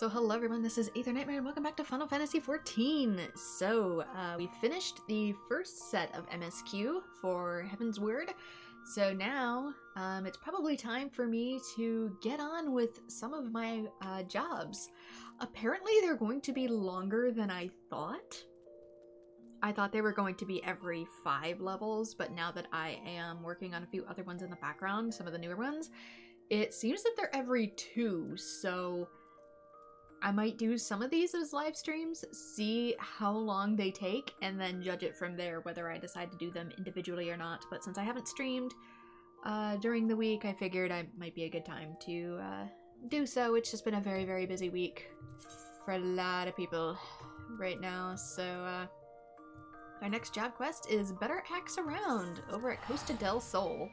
So hello everyone, this is AetherNightmare and welcome back to Final Fantasy XIV. So, we finished the first set of MSQ for Heavensward, so now it's probably time for me to get on with some of my jobs. Apparently they're going to be longer than I thought. I thought they were going to be every 5 levels, but now that I am working on a few other ones in the background, some of the newer ones, it seems that they're every 2, so I might do some of these as live streams, see how long they take, and then judge it from there whether I decide to do them individually or not. But since I haven't streamed during the week, I figured I might be a good time to do so. It's just been a very, very busy week for a lot of people right now. So our next job quest is Better Axe Around over at Costa del Sol.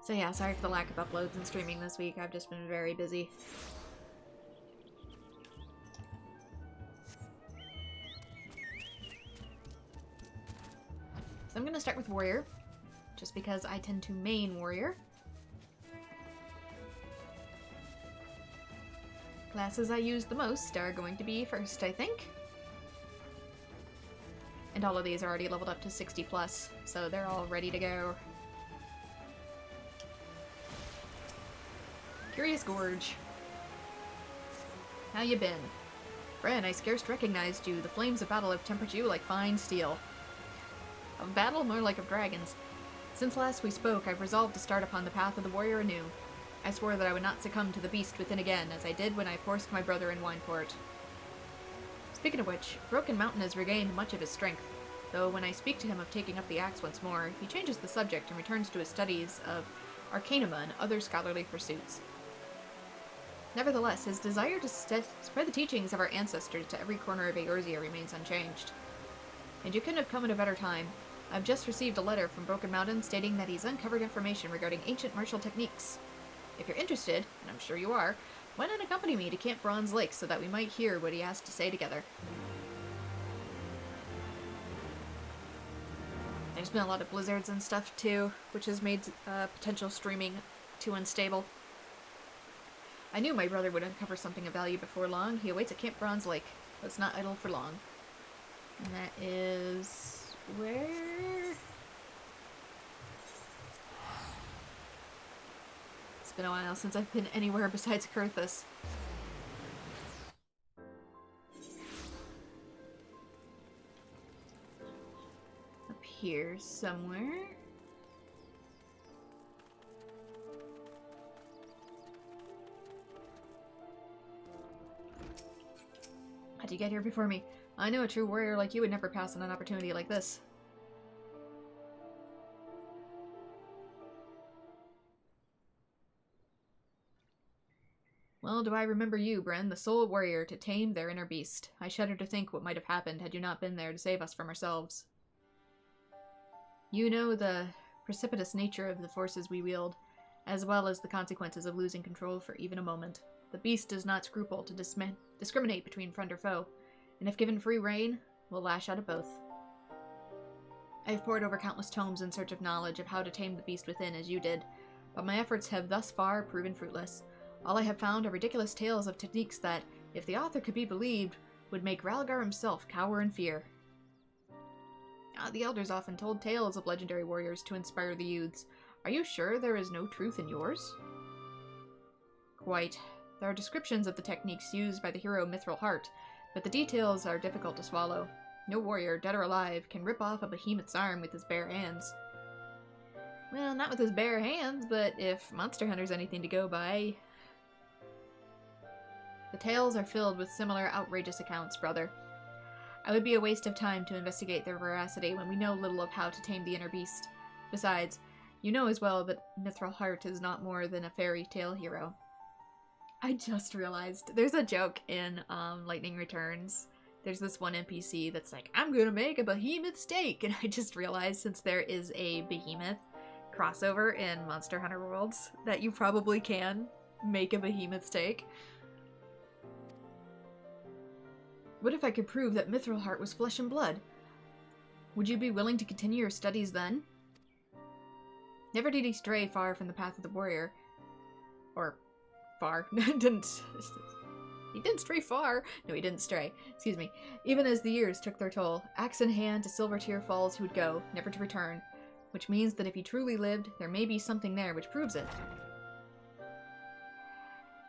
So yeah, sorry for the lack of uploads and streaming this week. I've just been very busy. So I'm gonna start with Warrior, just because I tend to main Warrior. Classes I use the most are going to be first, I think. And all of these are already leveled up to 60 plus, so they're all ready to go. Curious Gorge. How you been? Bren, I scarce recognized you. The flames of battle have tempered you like fine steel. Of battle, more like of dragons. Since last we spoke, I've resolved to start upon the path of the warrior anew. I swore that I would not succumb to the beast within again, as I did when I forced my brother in Wineport. Speaking of which, Broken Mountain has regained much of his strength, though when I speak to him of taking up the axe once more, he changes the subject and returns to his studies of Arcanuma and other scholarly pursuits. Nevertheless, his desire to spread the teachings of our ancestors to every corner of Eorzea remains unchanged. And you couldn't have come at a better time. I've just received a letter from Broken Mountain stating that he's uncovered information regarding ancient martial techniques. If you're interested, and I'm sure you are, why not accompany me to Camp Bronze Lake so that we might hear what he has to say together? There's been a lot of blizzards and stuff too, which has made potential streaming too unstable. I knew my brother would uncover something of value before long. He awaits at Camp Bronze Lake. Let's not idle for long. And that is... where? It's been a while since I've been anywhere besides Kurthus. Up here somewhere. How'd you get here before me? I know a true warrior like you would never pass on an opportunity like this. Well, do I remember you, Bren, the sole warrior to tame their inner beast. I shudder to think what might have happened had you not been there to save us from ourselves. You know the precipitous nature of the forces we wield, as well as the consequences of losing control for even a moment. The beast does not scruple to discriminate between friend or foe, and if given free rein, will lash out at both. I have pored over countless tomes in search of knowledge of how to tame the beast within as you did, but my efforts have thus far proven fruitless. All I have found are ridiculous tales of techniques that, if the author could be believed, would make Ralgar himself cower in fear. The elders often told tales of legendary warriors to inspire the youths. Are you sure there is no truth in yours? Quite. There are descriptions of the techniques used by the hero Mithril Heart, but the details are difficult to swallow. No warrior, dead or alive, can rip off a behemoth's arm with his bare hands. Well, not with his bare hands, but if Monster Hunter's anything to go by. The tales are filled with similar outrageous accounts, brother. I would be a waste of time to investigate their veracity when we know little of how to tame the inner beast. Besides, you know as well that Mithril Heart is not more than a fairy tale hero. I just realized there's a joke in Lightning Returns. There's this one NPC that's like, I'm gonna make a behemoth steak! And I just realized since there is a behemoth crossover in Monster Hunter Worlds that you probably can make a behemoth steak. What if I could prove that Mithril Heart was flesh and blood? Would you be willing to continue your studies then? Never did he stray far from the path of the warrior. Or far. He didn't stray far. No, he didn't stray. Excuse me. Even as the years took their toll, axe in hand to Silvertear Falls he would go, never to return. Which means that if he truly lived, there may be something there which proves it.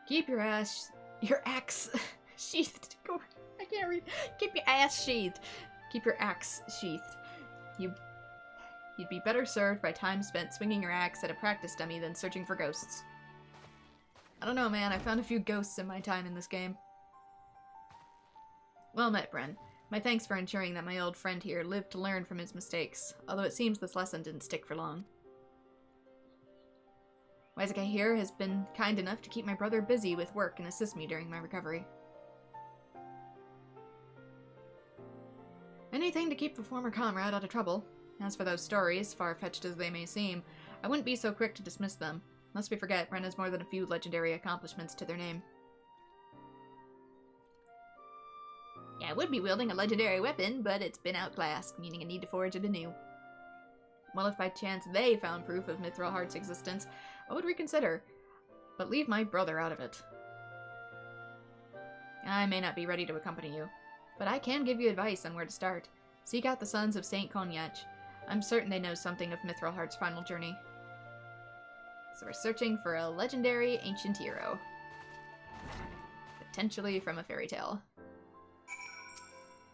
Keep your axe sheathed. I can't read. Keep your ass sheathed. Keep your axe sheathed. You'd be better served by time spent swinging your axe at a practice dummy than searching for ghosts. I don't know, man. I found a few ghosts in my time in this game. Well met, Bren. My thanks for ensuring that my old friend here lived to learn from his mistakes, although it seems this lesson didn't stick for long. Waizaka here has been kind enough to keep my brother busy with work and assist me during my recovery. Anything to keep the former comrade out of trouble. As for those stories, far-fetched as they may seem, I wouldn't be so quick to dismiss them. Lest we forget, Ren has more than a few legendary accomplishments to their name. Yeah, I would be wielding a legendary weapon, but it's been outclassed, meaning I need to forge it anew. Well, if by chance they found proof of Mithril Heart's existence, I would reconsider, but leave my brother out of it. I may not be ready to accompany you, but I can give you advice on where to start. Seek out the Sons of Saint Cognac. I'm certain they know something of Mithril Heart's final journey. So we're searching for a legendary ancient hero. Potentially from a fairy tale.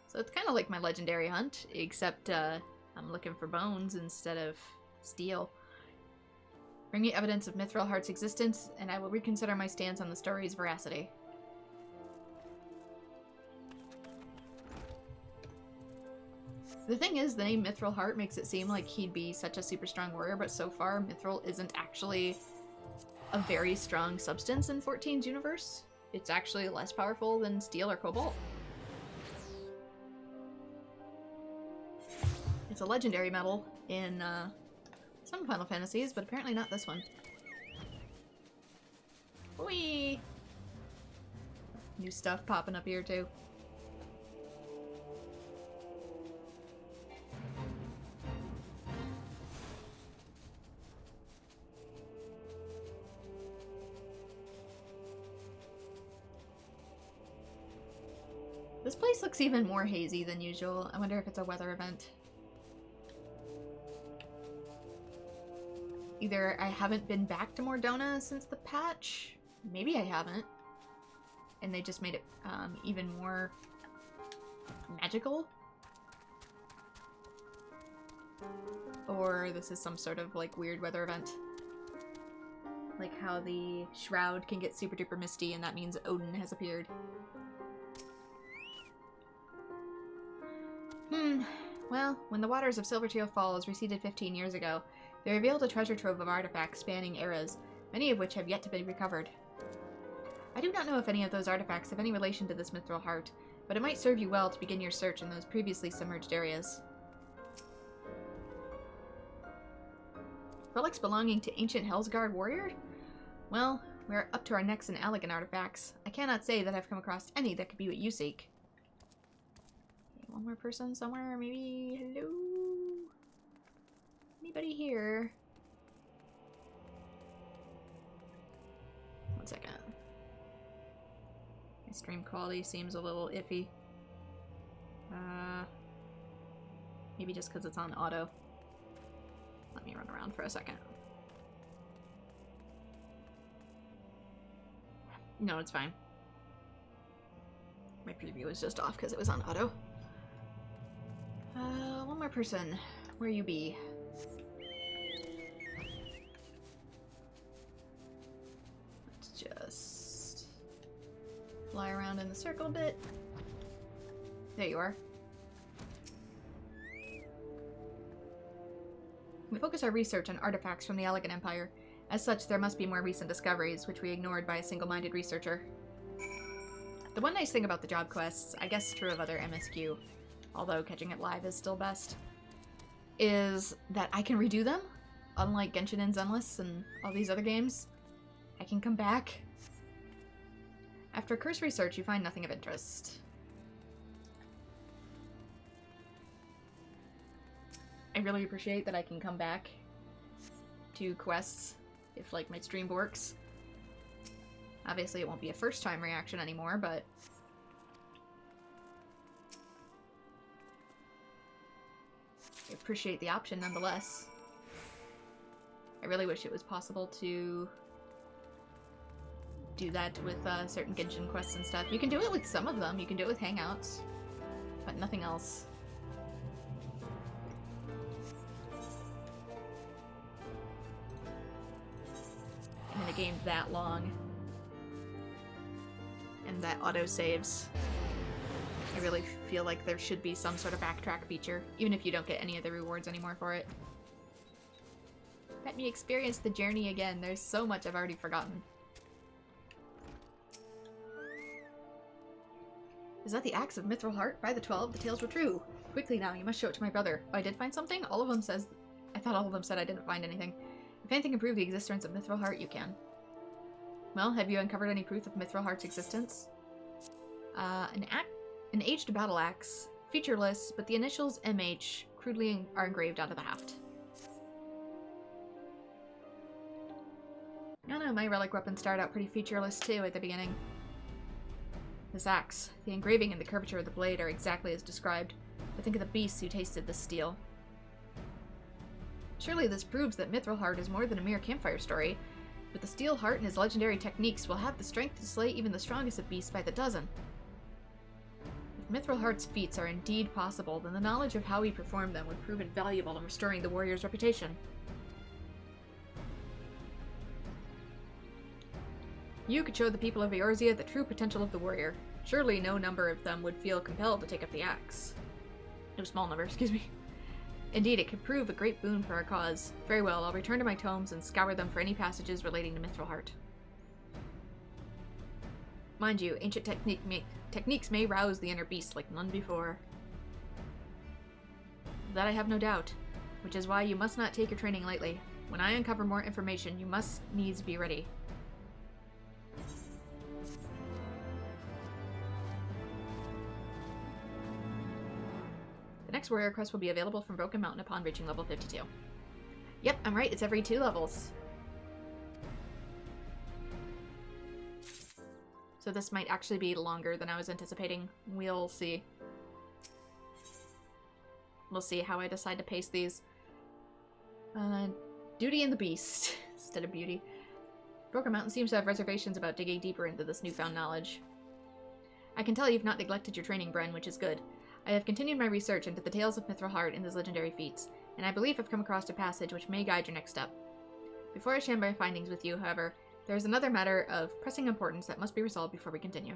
So it's kind of like my legendary hunt, except I'm looking for bones instead of steel. Bring me evidence of Mithril Heart's existence, and I will reconsider my stance on the story's veracity. The thing is, the name Mithril Heart makes it seem like he'd be such a super strong warrior, but so far, Mithril isn't actually a very strong substance in 14's universe. It's actually less powerful than steel or cobalt. It's a legendary metal in some Final Fantasies, but apparently not this one. Whee! New stuff popping up here, too. This place looks even more hazy than usual. I wonder if it's a weather event. Either I haven't been back to Mordona since the patch, maybe I haven't, and they just made it even more magical, or this is some sort of like weird weather event, like how the shroud can get super duper misty and that means Odin has appeared. Well, when the waters of Silvertear Falls receded 15 years ago, they revealed a treasure trove of artifacts spanning eras, many of which have yet to be recovered. I do not know if any of those artifacts have any relation to this Mithril Heart, but it might serve you well to begin your search in those previously submerged areas. Relics belonging to ancient Hellsguard warrior? Well, we're up to our necks in Allegan artifacts. I cannot say that I've come across any that could be what you seek. One more person somewhere, maybe? Hello? Anybody here? One second. My stream quality seems a little iffy. Maybe just because it's on auto. Let me run around for a second. No, it's fine. My preview was just off because it was on auto. One more person. Where you be? Let's just fly around in the circle a bit. There you are. We focus our research on artifacts from the Allegan Empire. As such, there must be more recent discoveries, which we ignored by a single-minded researcher. The one nice thing about the job quests, I guess true of other MSQ, although catching it live is still best, is that I can redo them. Unlike Genshin and Zenless and all these other games, I can come back. After a cursory search, you find nothing of interest. I really appreciate that I can come back to quests if, like, my stream works. Obviously, it won't be a first-time reaction anymore, but... I appreciate the option nonetheless. I really wish it was possible to do that with certain Genshin quests and stuff. You can do it with some of them. You can do it with Hangouts, but nothing else. In a game that long and that auto-saves, I really feel like there should be some sort of backtrack feature, even if you don't get any of the rewards anymore for it. Let me experience the journey again. There's so much I've already forgotten. Is that the axe of Mithril Heart? By the 12, the tales were true. Quickly now, you must show it to my brother. Oh, I did find something? All of them says... I thought all of them said I didn't find anything. If anything can prove the existence of Mithril Heart, you can. Well, have you uncovered any proof of Mithril Heart's existence? An aged battle axe. Featureless, but the initials MH crudely are engraved onto the haft. I don't know, my relic weapons started out pretty featureless too at the beginning. This axe, the engraving and the curvature of the blade are exactly as described, but think of the beasts who tasted this steel. Surely this proves that Mithril Heart is more than a mere campfire story, but the steel heart and his legendary techniques will have the strength to slay even the strongest of beasts by the dozen. If Mithril Heart's feats are indeed possible, then the knowledge of how he performed them would prove invaluable in restoring the warrior's reputation. You could show the people of Eorzea the true potential of the warrior. Surely no number of them would feel compelled to take up the axe. No small number, excuse me. Indeed, it could prove a great boon for our cause. Very well, I'll return to my tomes and scour them for any passages relating to Mithril Heart. Mind you, ancient techniques may rouse the inner beast like none before. Of that I have no doubt, which is why you must not take your training lightly. When I uncover more information, you must needs be ready. The next warrior quest will be available from Broken Mountain upon reaching level 52. Yep, I'm right, it's every 2 levels. So this might actually be longer than I was anticipating. We'll see. We'll see how I decide to pace these. Duty and the Beast instead of Beauty. Broken Mountain seems to have reservations about digging deeper into this newfound knowledge. I can tell you've not neglected your training, Bren, which is good. I have continued my research into the tales of Mithril Heart and his legendary feats, and I believe I've come across a passage which may guide your next step. Before I share my findings with you, however, there is another matter of pressing importance that must be resolved before we continue.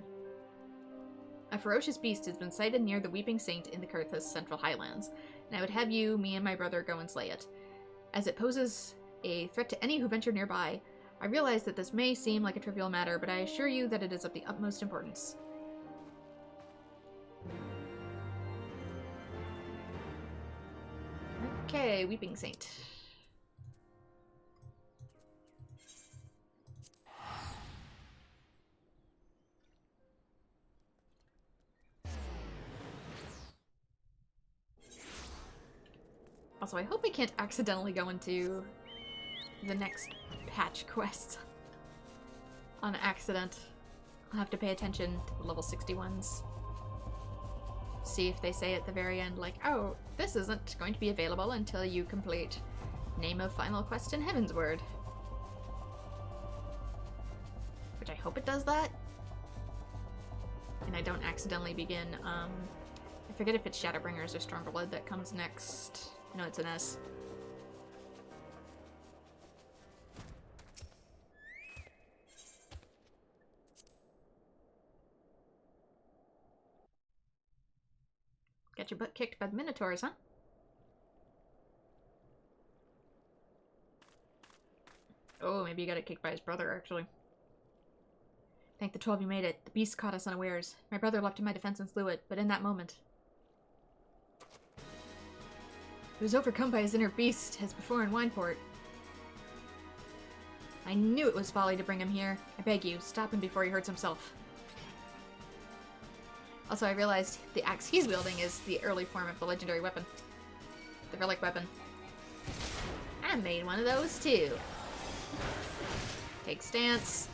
A ferocious beast has been sighted near the Weeping Saint in the Kurthus Central Highlands, and I would have you, me, and my brother go and slay it. As it poses a threat to any who venture nearby, I realize that this may seem like a trivial matter, but I assure you that it is of the utmost importance. Okay, Weeping Saint. Also, I hope I can't accidentally go into the next patch quest on accident. I'll have to pay attention to the level 61s. See if they say at the very end, like, oh, this isn't going to be available until you complete Name of Final Quest in Heavensward. Which I hope it does that. And I don't accidentally begin, I forget if it's Shadowbringers or Stronger that comes next. No, it's an S. Got your butt kicked by the Minotaurs, huh? Oh, maybe you got it kicked by his brother, actually. Thank the 12 you made it. The beast caught us unawares. My brother leapt to my defense and slew it, but in that moment... He was overcome by his inner beast, as before in Wineport. I knew it was folly to bring him here. I beg you, stop him before he hurts himself. Also, I realized the axe he's wielding is the early form of the legendary weapon. The relic weapon. I made one of those too. Take stance.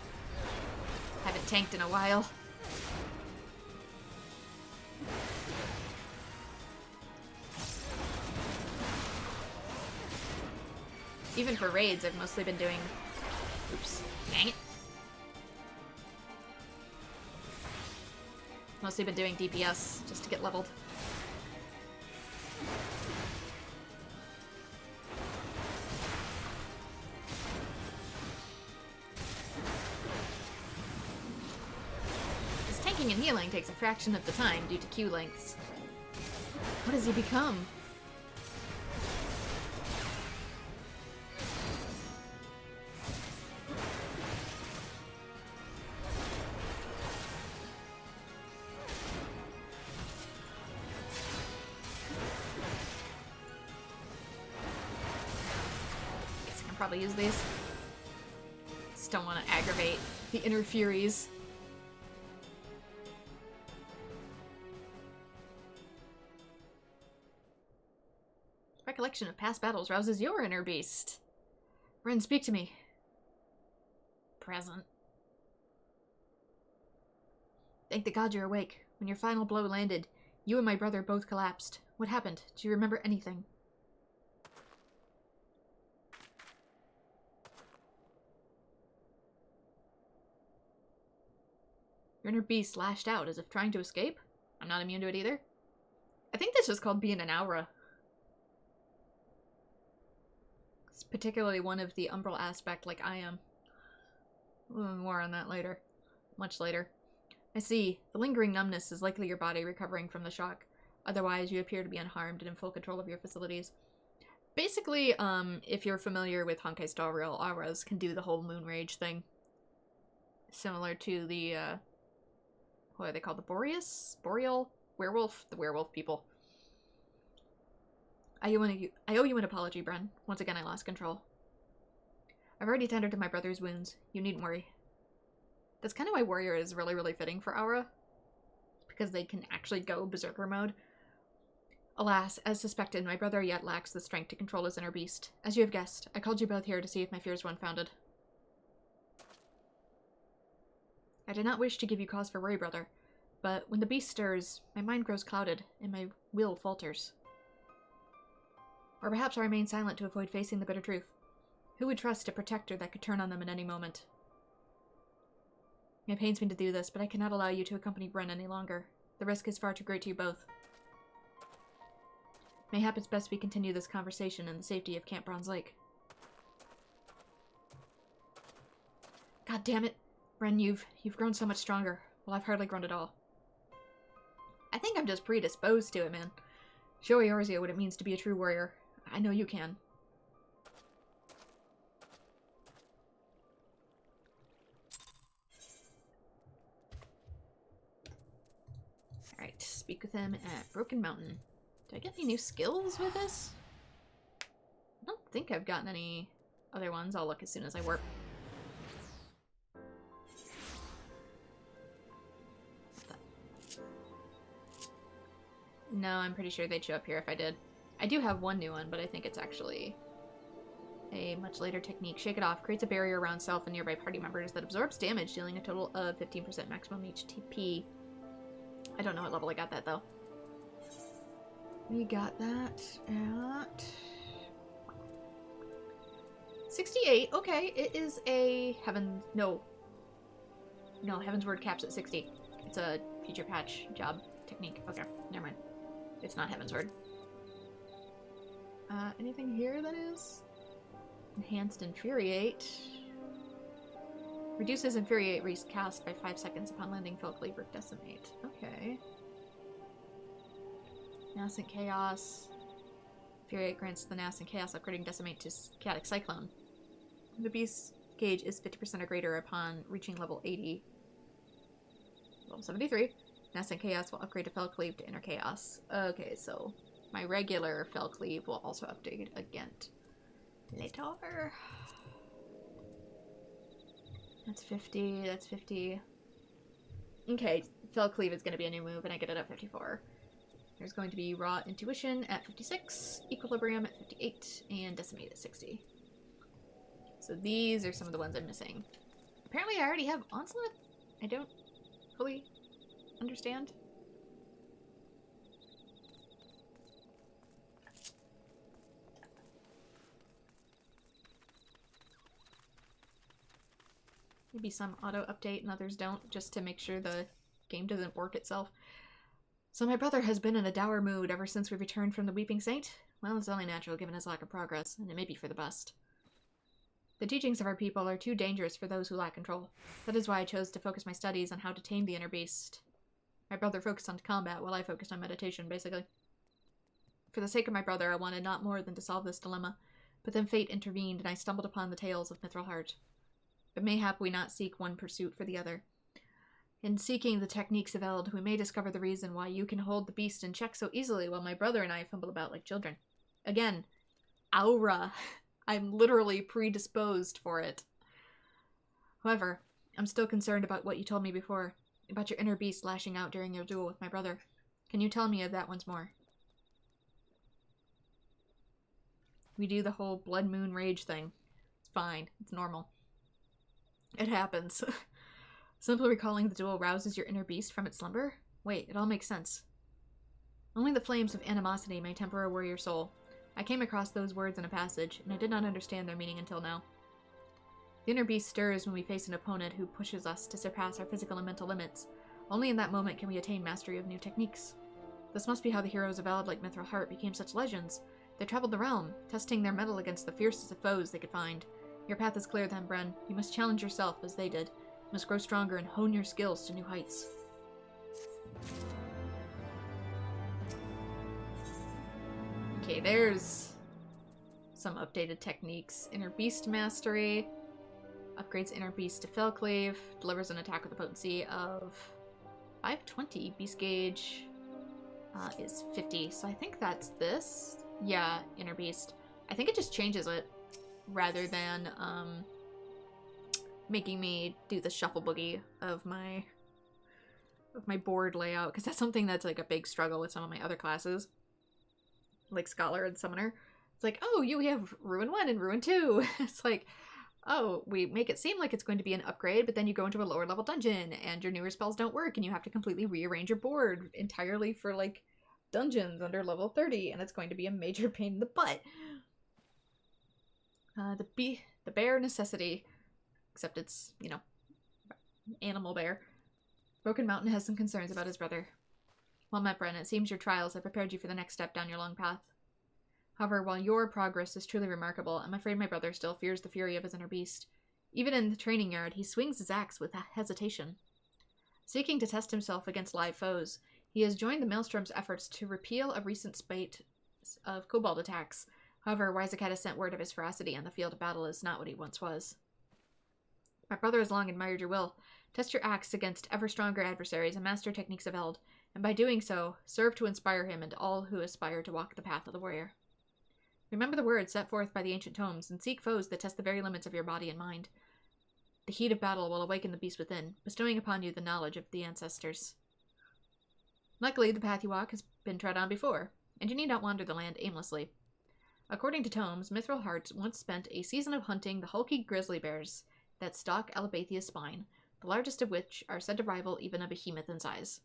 Haven't tanked in a while. Even for raids, I've mostly been doing... Oops. Dang it. Mostly been doing DPS, just to get leveled. This tanking and healing takes a fraction of the time due to queue lengths. What has he become? Probably use these. Just don't want to aggravate the inner furies. Recollection of past battles rouses your inner beast. Ren, speak to me. Present. Thank the gods you're awake. When your final blow landed, you and my brother both collapsed. What happened? Do you remember anything? Your inner beast lashed out as if trying to escape? I'm not immune to it either. I think that's just called being an aura. It's particularly one of the umbral aspect like I am. More on that later. Much later. I see. The lingering numbness is likely your body recovering from the shock. Otherwise, you appear to be unharmed and in full control of your facilities. Basically, if you're familiar with Honkai Star Rail, auras can do the whole moon rage thing. Similar to the, what are they called? The Boreal? Werewolf? The werewolf people. I owe you an apology, Bren. Once again, I lost control. I've already tended to my brother's wounds. You needn't worry. That's kind of why Warrior is really, really fitting for Aura. Because they can actually go Berserker mode. Alas, as suspected, my brother yet lacks the strength to control his inner beast. As you have guessed, I called you both here to see if my fears were unfounded. I did not wish to give you cause for worry, brother. But when the beast stirs, my mind grows clouded, and my will falters. Or perhaps I remain silent to avoid facing the bitter truth. Who would trust a protector that could turn on them at any moment? It pains me to do this, but I cannot allow you to accompany Bren any longer. The risk is far too great to you both. Mayhap it's best we continue this conversation in the safety of Camp Bronze Lake. God damn it. Bren, you've grown so much stronger. Well, I've hardly grown at all. I think I'm just predisposed to it, man. Show Eorzea what it means to be a true warrior. I know you can. Alright, speak with him at Broken Mountain. Do I get any new skills with this? I don't think I've gotten any other ones. I'll look as soon as I warp. No, I'm pretty sure they'd show up here if I did. I do have one new one, but I think it's actually a much later technique. Shake it off. Creates a barrier around self and nearby party members that absorbs damage, dealing a total of 15% maximum HP. I don't know what level I got that, though. We got that at 68. Okay, it is a No, Heavensward caps at 60. It's a future patch job technique. Okay, never mind. It's not Heavensward. Anything here that is? Enhanced Infuriate. Reduces Infuriate recast by 5 seconds upon landing Fell Cleave or Decimate. Okay. Nascent Chaos. Infuriate grants the Nascent Chaos, upgrading Decimate to Chaotic Cyclone. The beast's gauge is 50% or greater upon reaching level 80. Level 73. Nascent Chaos will upgrade to Fell Cleave to Inner Chaos. Okay, so my regular Fell Cleave will also update again later. That's 50, that's 50. Okay, Fell Cleave is going to be a new move, and I get it at 54. There's going to be Raw Intuition at 56, Equilibrium at 58, and Decimate at 60. So these are some of the ones I'm missing. Apparently I already have Onslaught I don't fully understand. Maybe some auto update and others don't, just to make sure the game doesn't work itself. So my brother has been in a dour mood ever since we returned from the Weeping Saint? Well, it's only natural given his lack of progress, and it may be for the best. The teachings of our people are too dangerous for those who lack control. That is why I chose to focus my studies on how to tame the inner beast. My brother focused on combat while I focused on meditation, basically. For the sake of my brother, I wanted not more than to solve this dilemma, but then fate intervened and I stumbled upon the tales of Mithril Heart. But mayhap we not seek one pursuit for the other. In seeking the techniques of Eld, we may discover the reason why you can hold the beast in check so easily while my brother and I fumble about like children. Again, aura. I'm literally predisposed for it. However, I'm still concerned about what you told me before, about your inner beast lashing out during your duel with my brother. Can you tell me of that once more? We do the whole blood moon rage thing. It's fine. It's normal. It happens. Simply recalling the duel rouses your inner beast from its slumber? Wait, it all makes sense. Only the flames of animosity may temper a warrior's soul. I came across those words in a passage, and I did not understand their meaning until now. The inner beast stirs when we face an opponent who pushes us to surpass our physical and mental limits. Only in that moment can we attain mastery of new techniques. This must be how the heroes of Eld like Mithril Heart became such legends. They traveled the realm, testing their mettle against the fiercest of foes they could find. Your path is clear then, Bren. You must challenge yourself as they did. You must grow stronger and hone your skills to new heights. Okay, there's some updated techniques. Inner Beast Mastery. Upgrades Inner Beast to Fellclave. Delivers an attack with a potency of 520. Beast Gauge is 50. So I think that's this. Yeah, Inner Beast. I think it just changes it rather than making me do the shuffle boogie of my board layout, because that's something that's like a big struggle with some of my other classes, like Scholar and Summoner. It's like, oh, we have Ruin 1 and Ruin 2. It's like, oh, we make it seem like it's going to be an upgrade, but then you go into a lower level dungeon and your newer spells don't work and you have to completely rearrange your board entirely for like dungeons under level 30, and it's going to be a major pain in the butt. The bear necessity, except it's, you know, animal bear. Broken Mountain has some concerns about his brother. Well met, Bren, it seems your trials have prepared you for the next step down your long path. However, while your progress is truly remarkable, I'm afraid my brother still fears the fury of his inner beast. Even in the training yard, he swings his axe with hesitation. Seeking to test himself against live foes, he has joined the Maelstrom's efforts to repeal a recent spate of kobold attacks. However, Wisecat has sent word of his ferocity on the field of battle is not what he once was. My brother has long admired your will. Test your axe against ever stronger adversaries and master techniques of Eld, and by doing so, serve to inspire him and all who aspire to walk the path of the warrior. Remember the words set forth by the ancient tomes, and seek foes that test the very limits of your body and mind. The heat of battle will awaken the beast within, bestowing upon you the knowledge of the ancestors. Luckily, the path you walk has been trod on before, and you need not wander the land aimlessly. According to tomes, Mithril Heart once spent a season of hunting the hulky grizzly bears that stalk Alabathia's spine, the largest of which are said to rival even a behemoth in size.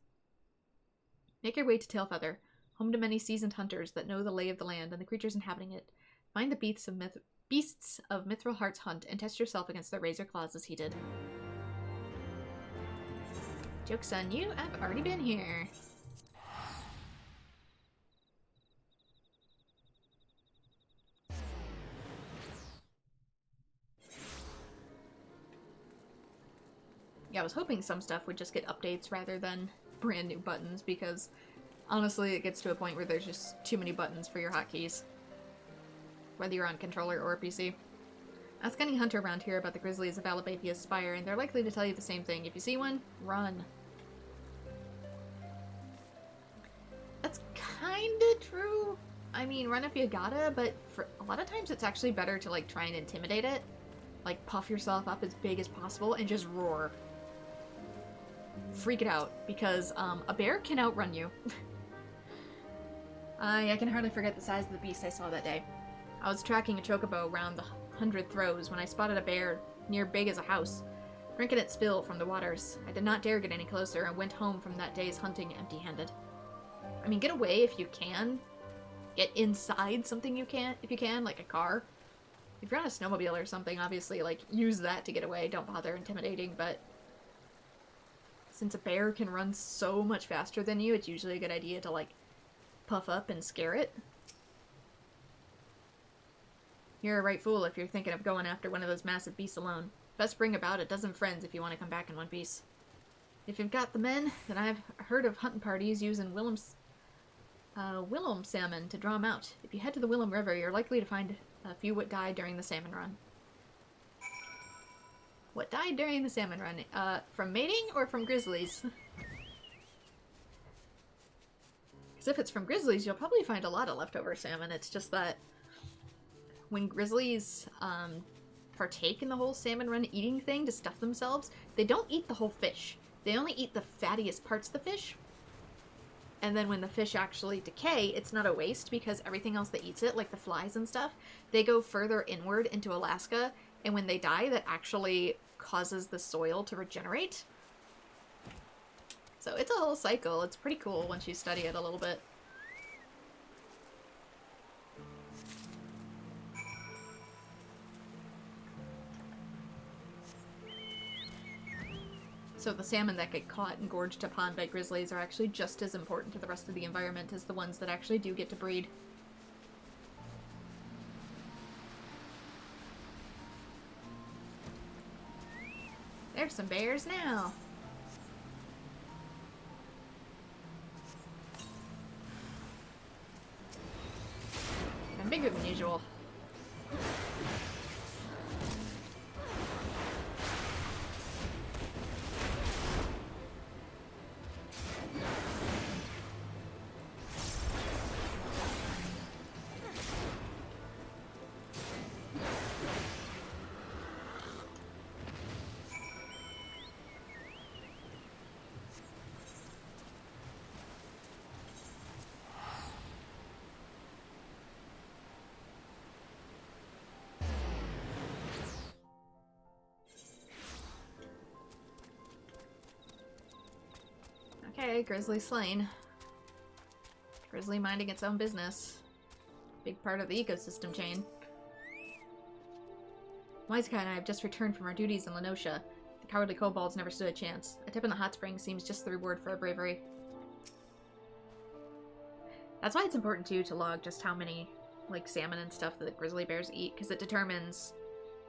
Make your way to Tailfeather, home to many seasoned hunters that know the lay of the land and the creatures inhabiting it. Find the beasts of Mithril Heart's hunt and test yourself against their razor claws as he did. Joke's on you, I've already been here. Yeah, I was hoping some stuff would just get updates rather than brand new buttons, because honestly it gets to a point where there's just too many buttons for your hotkeys, whether you're on controller or PC. Ask any hunter around here about the grizzlies of Alabathia's Spire, and they're likely to tell you the same thing. If you see one, run. That's kinda true. I mean, run if you gotta, but for a lot of times it's actually better to like try and intimidate it. Like puff yourself up as big as possible and just roar. Freak it out, because a bear can outrun you. I can hardly forget the size of the beast I saw that day. I was tracking a chocobo around the 100 throws when I spotted a bear near big as a house. Drinking its fill from the waters, I did not dare get any closer and went home from that day's hunting empty-handed. I mean, get away if you can. Get inside something if you can, like a car. If you're on a snowmobile or something, obviously, like, use that to get away. Don't bother intimidating, but since a bear can run so much faster than you, it's usually a good idea to, like, puff up and scare it. You're a right fool if you're thinking of going after one of those massive beasts alone. Best bring about a dozen friends if you want to come back in one piece. If you've got the men, then I've heard of hunting parties using Willem salmon to draw them out. If you head to the Willem River, you're likely to find a few what died during the salmon run. What died during the salmon run? From mating or from grizzlies? Because if it's from grizzlies, you'll probably find a lot of leftover salmon. It's just that when grizzlies partake in the whole salmon run eating thing to stuff themselves, they don't eat the whole fish. They only eat the fattiest parts of the fish. And then when the fish actually decay, it's not a waste because everything else that eats it, like the flies and stuff, they go further inward into Alaska, and when they die, that actually causes the soil to regenerate. So it's a whole cycle. It's pretty cool once you study it a little bit. So the salmon that get caught and gorged upon by grizzlies are actually just as important to the rest of the environment as the ones that actually do get to breed. There's some bears now. And bigger than usual. Okay, grizzly slain. Grizzly minding its own business. Big part of the ecosystem chain. Waizukai and I have just returned from our duties in Lenosha. The cowardly kobolds never stood a chance. A tip in the hot spring seems just the reward for our bravery. That's why it's important, too, to log just how many, like, salmon and stuff that the grizzly bears eat, because it determines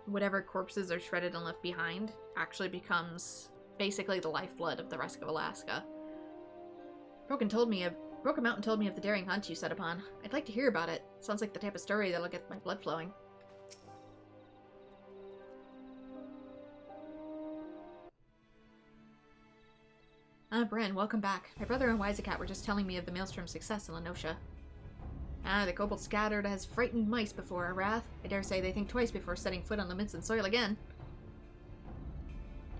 whatever corpses are shredded and left behind actually becomes basically the lifeblood of the rest of Alaska. Broken Mountain told me of the daring hunt you set upon. I'd like to hear about it. Sounds like the type of story that'll get my blood flowing. Bren, welcome back. My brother and Waizukat were just telling me of the Maelstrom's success in Lenosha. The kobolds scattered as frightened mice before our wrath. I dare say they think twice before setting foot on the Minson soil again.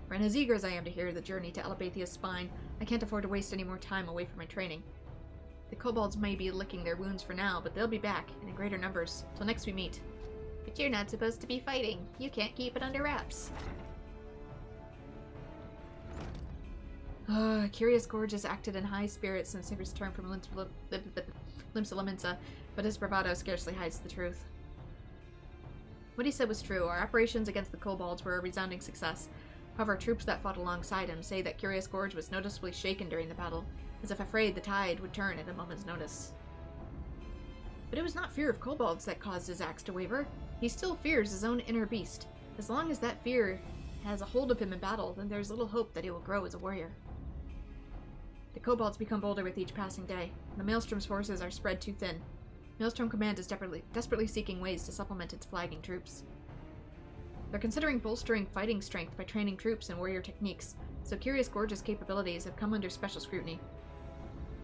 Bren, as eager as I am to hear the journey to Alebathia's spine, I can't afford to waste any more time away from my training. The kobolds may be licking their wounds for now, but they'll be back, and in greater numbers. Till next we meet. But you're not supposed to be fighting. You can't keep it under wraps. Curious Gorge has acted in high spirits since his return from Limsa, but his bravado scarcely hides the truth. What he said was true. Our operations against the kobolds were a resounding success. However, troops that fought alongside him say that Curious Gorge was noticeably shaken during the battle, as if afraid the tide would turn at a moment's notice. But it was not fear of kobolds that caused his axe to waver. He still fears his own inner beast. As long as that fear has a hold of him in battle, then there's little hope that he will grow as a warrior. The kobolds become bolder with each passing day. The Maelstrom's forces are spread too thin. Maelstrom Command is desperately seeking ways to supplement its flagging troops. They're considering bolstering fighting strength by training troops in warrior techniques, so Curious Gorge's capabilities have come under special scrutiny.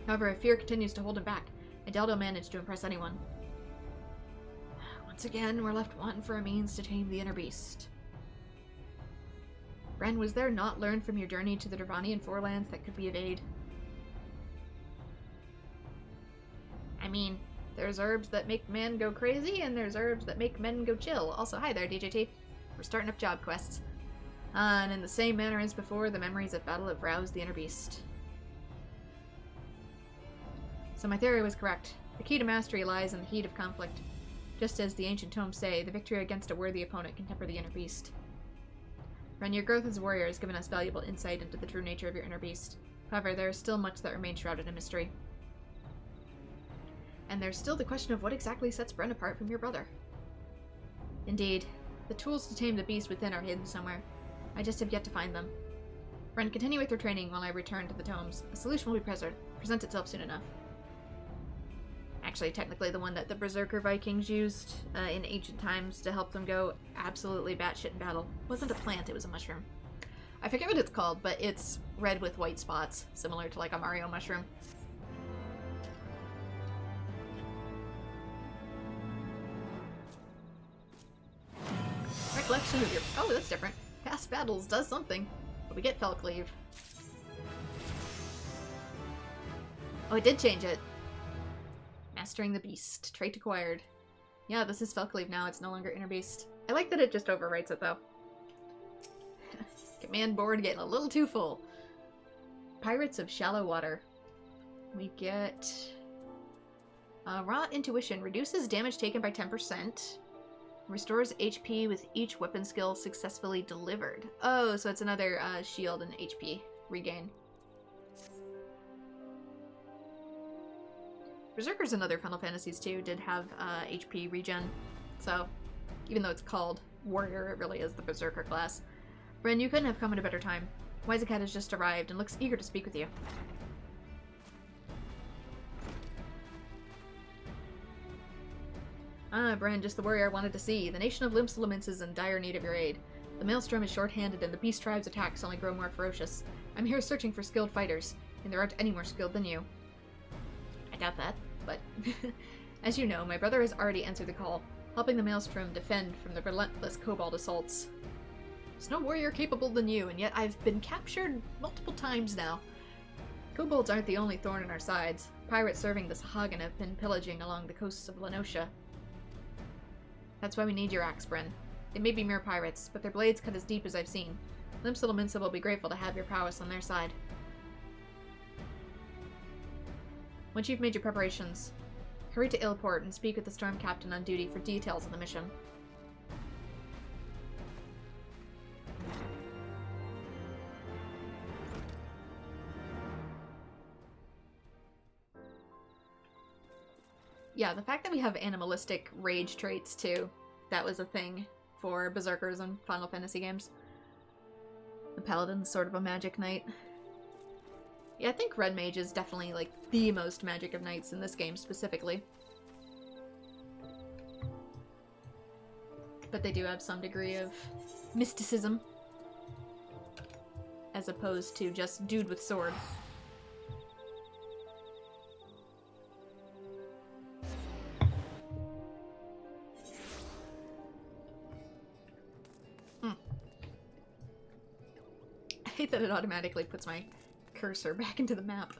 However, if fear continues to hold him back, I doubt he'll manage to impress anyone. Once again, we're left wanting for a means to tame the inner beast. Bren, was there not learned from your journey to the Dervanian forelands that could be of aid? I mean, there's herbs that make men go crazy, and there's herbs that make men go chill. Also, hi there, DJT. We're starting up job quests. And in the same manner as before, the memories of battle have roused the inner beast. So my theory was correct. The key to mastery lies in the heat of conflict. Just as the ancient tomes say, the victory against a worthy opponent can temper the inner beast. Ren, your growth as a warrior has given us valuable insight into the true nature of your inner beast. However, there is still much that remains shrouded in mystery. And there's still the question of what exactly sets Bren apart from your brother. Indeed, the tools to tame the beast within are hidden somewhere. I just have yet to find them. Bren, continue with your training while I return to the tomes. A solution will present itself soon enough. Actually, technically the one that the Berserker Vikings used in ancient times to help them go absolutely batshit in battle. It wasn't a plant, it was a mushroom. I forget what it's called, but it's red with white spots, similar to like a Mario mushroom. Recollection of your... Oh, that's different. Past battles does something. But we get Felcleave. Oh, it did change it. Mastering the Beast. Trait acquired. Yeah, this is Felcleave now. It's no longer Inner Beast. I like that it just overwrites it, though. Command board getting a little too full. Pirates of Shallow Water. We get... Raw Intuition. Reduces damage taken by 10%. Restores HP with each weapon skill successfully delivered. Oh, so it's another shield and HP regain. Berserkers and other Final Fantasies too did have HP regen. So, even though it's called Warrior, it really is the Berserker class. Bren, you couldn't have come at a better time. Wisecat has just arrived and looks eager to speak with you. Ah, Bren, just the warrior I wanted to see. The nation of Limps is in dire need of your aid. The Maelstrom is short-handed and the Beast Tribe's attacks only grow more ferocious. I'm here searching for skilled fighters, and there aren't any more skilled than you. I doubt that, but... As you know, my brother has already answered the call, helping the Maelstrom defend from the relentless Kobold assaults. There's no warrior capable than you, and yet I've been captured multiple times now. Kobolds aren't the only thorn in our sides. Pirates serving the Sahagin have been pillaging along the coasts of Lenosha. That's why we need your axe, Bren. They may be mere pirates, but their blades cut as deep as I've seen. Limsa will be grateful to have your prowess on their side. Once you've made your preparations, hurry to Illport and speak with the storm captain on duty for details of the mission. Yeah, the fact that we have animalistic rage traits, too. That was a thing for Berserkers in Final Fantasy games. The Paladin's sort of a magic knight. Yeah, I think Red Mage is definitely, like, the most magic of knights in this game, specifically. But they do have some degree of mysticism. As opposed to just dude with sword. I hate that it automatically puts my cursor back into the map.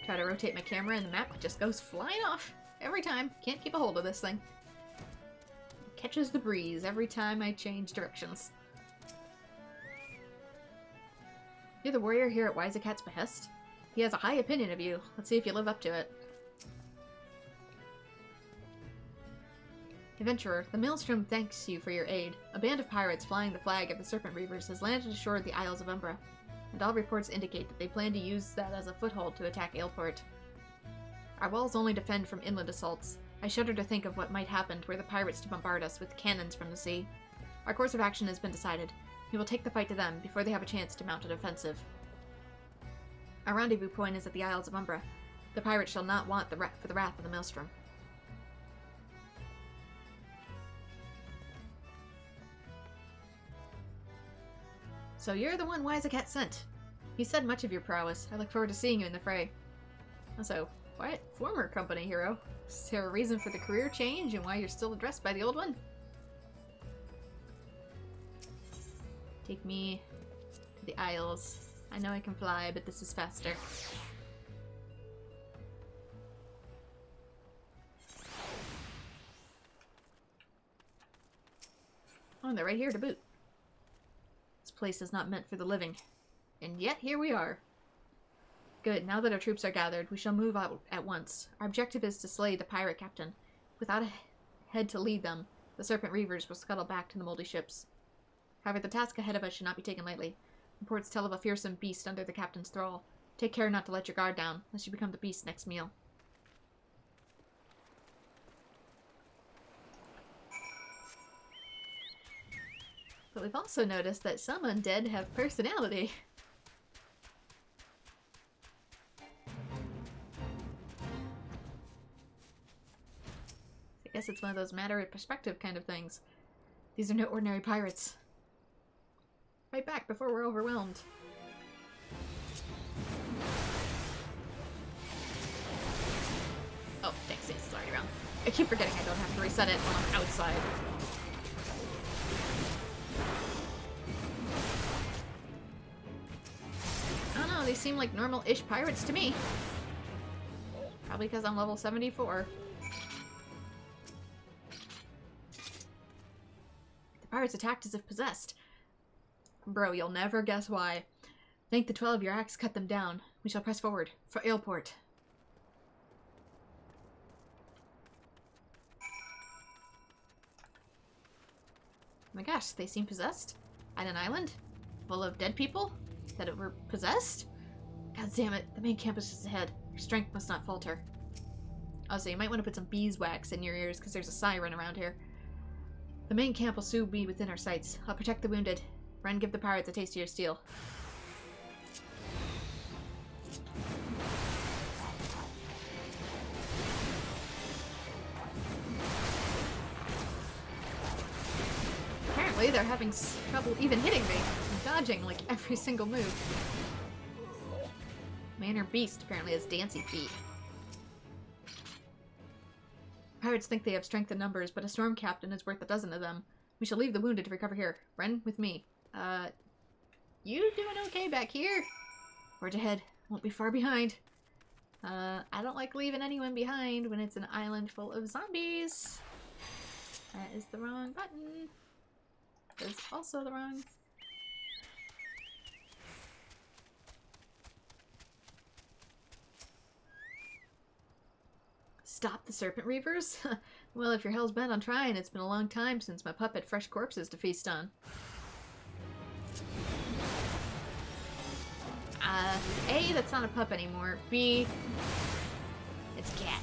Try to rotate my camera and the map just goes flying off every time. Can't keep a hold of this thing. It catches the breeze every time I change directions. You're the warrior here at Wisecat's behest? He has a high opinion of you. Let's see if you live up to it. Adventurer, the Maelstrom thanks you for your aid. A band of pirates flying the flag of the Serpent Reavers has landed ashore at the Isles of Umbra, and all reports indicate that they plan to use that as a foothold to attack Ailport. Our walls only defend from inland assaults. I shudder to think of what might happen were the pirates to bombard us with cannons from the sea. Our course of action has been decided. We will take the fight to them before they have a chance to mount an offensive. Our rendezvous point is at the Isles of Umbra. The pirates shall not want for the wrath of the Maelstrom. So you're the one Wisecat sent. He said much of your prowess. I look forward to seeing you in the fray. Also, what? Former company hero? Is there a reason for the career change and why you're still addressed by the old one? Take me to the Isles. I know I can fly, but this is faster. Oh, and they're right here to boot. place is not meant for the living. And yet, here we are. Good, now that our troops are gathered, we shall move out at once. Our objective is to slay the pirate captain. Without a head to lead them, the Serpent Reavers will scuttle back to the moldy ships. However, the task ahead of us should not be taken lightly. Reports tell of a fearsome beast under the captain's thrall. Take care not to let your guard down, lest you become the beast's next meal. But we've also noticed that some undead have personality. I guess it's one of those matter of perspective kind of things. These are no ordinary pirates. Right back before we're overwhelmed. Oh, thanks, it's already around. I keep forgetting I don't have to reset it when I'm outside. I don't know, they seem like normal-ish pirates to me. Probably because I'm level 74. The pirates attacked as if possessed. Bro, you'll never guess why. Thank the 12 your axe cut them down. We shall press forward for Aleport. Oh my gosh, they seem possessed? At an island? Full of dead people? That were possessed? God damn it, the main camp is just ahead. Your strength must not falter. Also, you might want to put some beeswax in your ears because there's a siren around here. The main camp will soon be within our sights. I'll protect the wounded. Ren, give the pirates a taste of your steel. Apparently they're having trouble even hitting me. I'm dodging like every single move. Man or beast apparently has dancing feet. Pirates think they have strength in numbers, but a storm captain is worth a dozen of them. We shall leave the wounded to recover here. Ren, with me. You doing okay back here? Forge ahead. Won't be far behind. I don't like leaving anyone behind when it's an island full of zombies. That is the wrong button. That is also the wrong... Stop the Serpent Reavers? Well, if you're hell's bent on trying, it's been a long time since my pup had fresh corpses to feast on. A, that's not a pup anymore. B, it's a cat.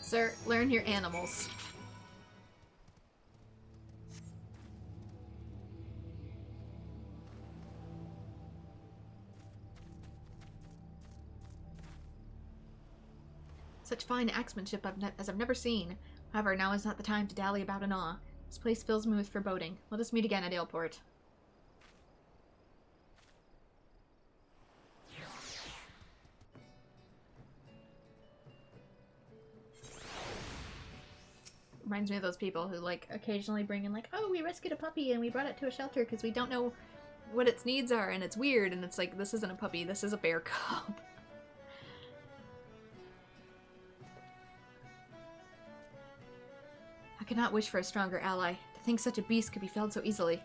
Sir, learn your animals. Such fine axemanship as I've never seen. However, now is not the time to dally about in awe. This place fills me with foreboding. Let us meet again at Aleport. Reminds me of those people who, like, occasionally bring in, like, oh, we rescued a puppy and we brought it to a shelter because we don't know what its needs are and it's weird, and it's like, this isn't a puppy, this is a bear cub. I could not wish for a stronger ally. To think such a beast could be felled so easily.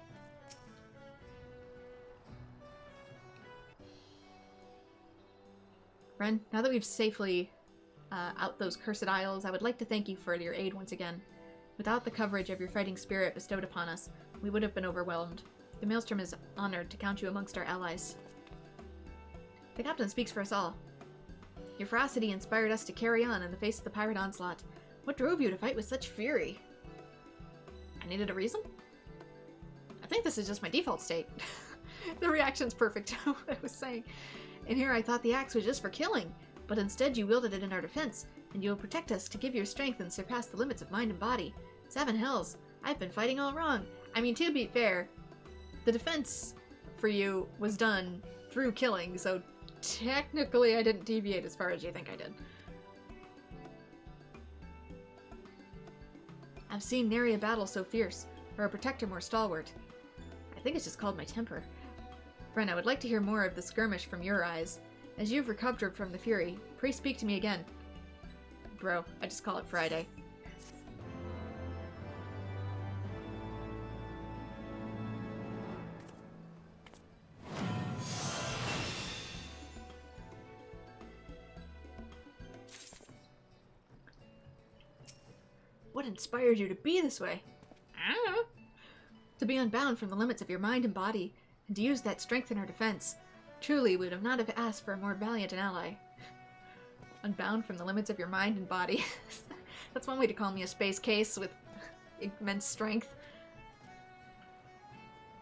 Ren, now that we've safely out those cursed isles, I would like to thank you for your aid once again. Without the coverage of your fighting spirit bestowed upon us, we would have been overwhelmed. The Maelstrom is honored to count you amongst our allies. The captain speaks for us all. Your ferocity inspired us to carry on in the face of the pirate onslaught. What drove you to fight with such fury? I needed a reason? I think this is just my default state. The reaction's perfect to what I was saying. In here I thought the axe was just for killing, but instead you wielded it in our defense, and you will protect us to give your strength and surpass the limits of mind and body. 7 hells, I've been fighting all wrong. I mean, to be fair, the defense for you was done through killing, so technically I didn't deviate as far as you think I did. I've seen nary a battle so fierce, or a protector more stalwart. I think it's just called my temper. Friend, I would like to hear more of the skirmish from your eyes. As you've recovered from the fury, pray speak to me again. Bro, I just call it Friday. What inspired you to be this way? I don't know. To be unbound from the limits of your mind and body, and to use that strength in our defense. Truly, we would not have asked for a more valiant an ally. Unbound from the limits of your mind and body. That's one way to call me a space case with immense strength.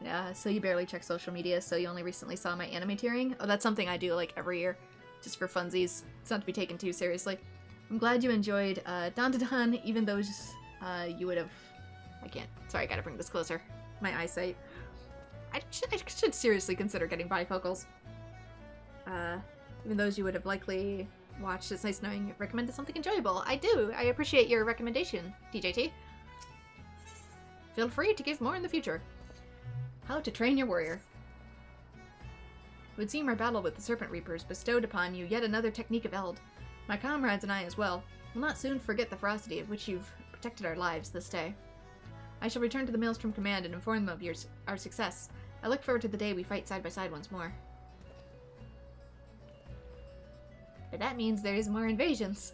Yeah, so you barely check social media, so you only recently saw my anime tiering? Oh, that's something I do like every year, just for funsies. It's not to be taken too seriously. I'm glad you enjoyed Dan, even though you would have... I can't. Sorry, I gotta bring this closer. My eyesight. I should seriously consider getting bifocals. Even those you would have likely watched. It's nice knowing you've recommended something enjoyable. I do. I appreciate your recommendation, DJT. Feel free to give more in the future. How to train your warrior. It would seem our battle with the Serpent Reapers bestowed upon you yet another technique of Eld. My comrades and I as well will not soon forget the ferocity of which you've protected our lives this day. I shall return to the Maelstrom Command and inform them of our success. I look forward to the day we fight side by side once more. But that means there is more invasions.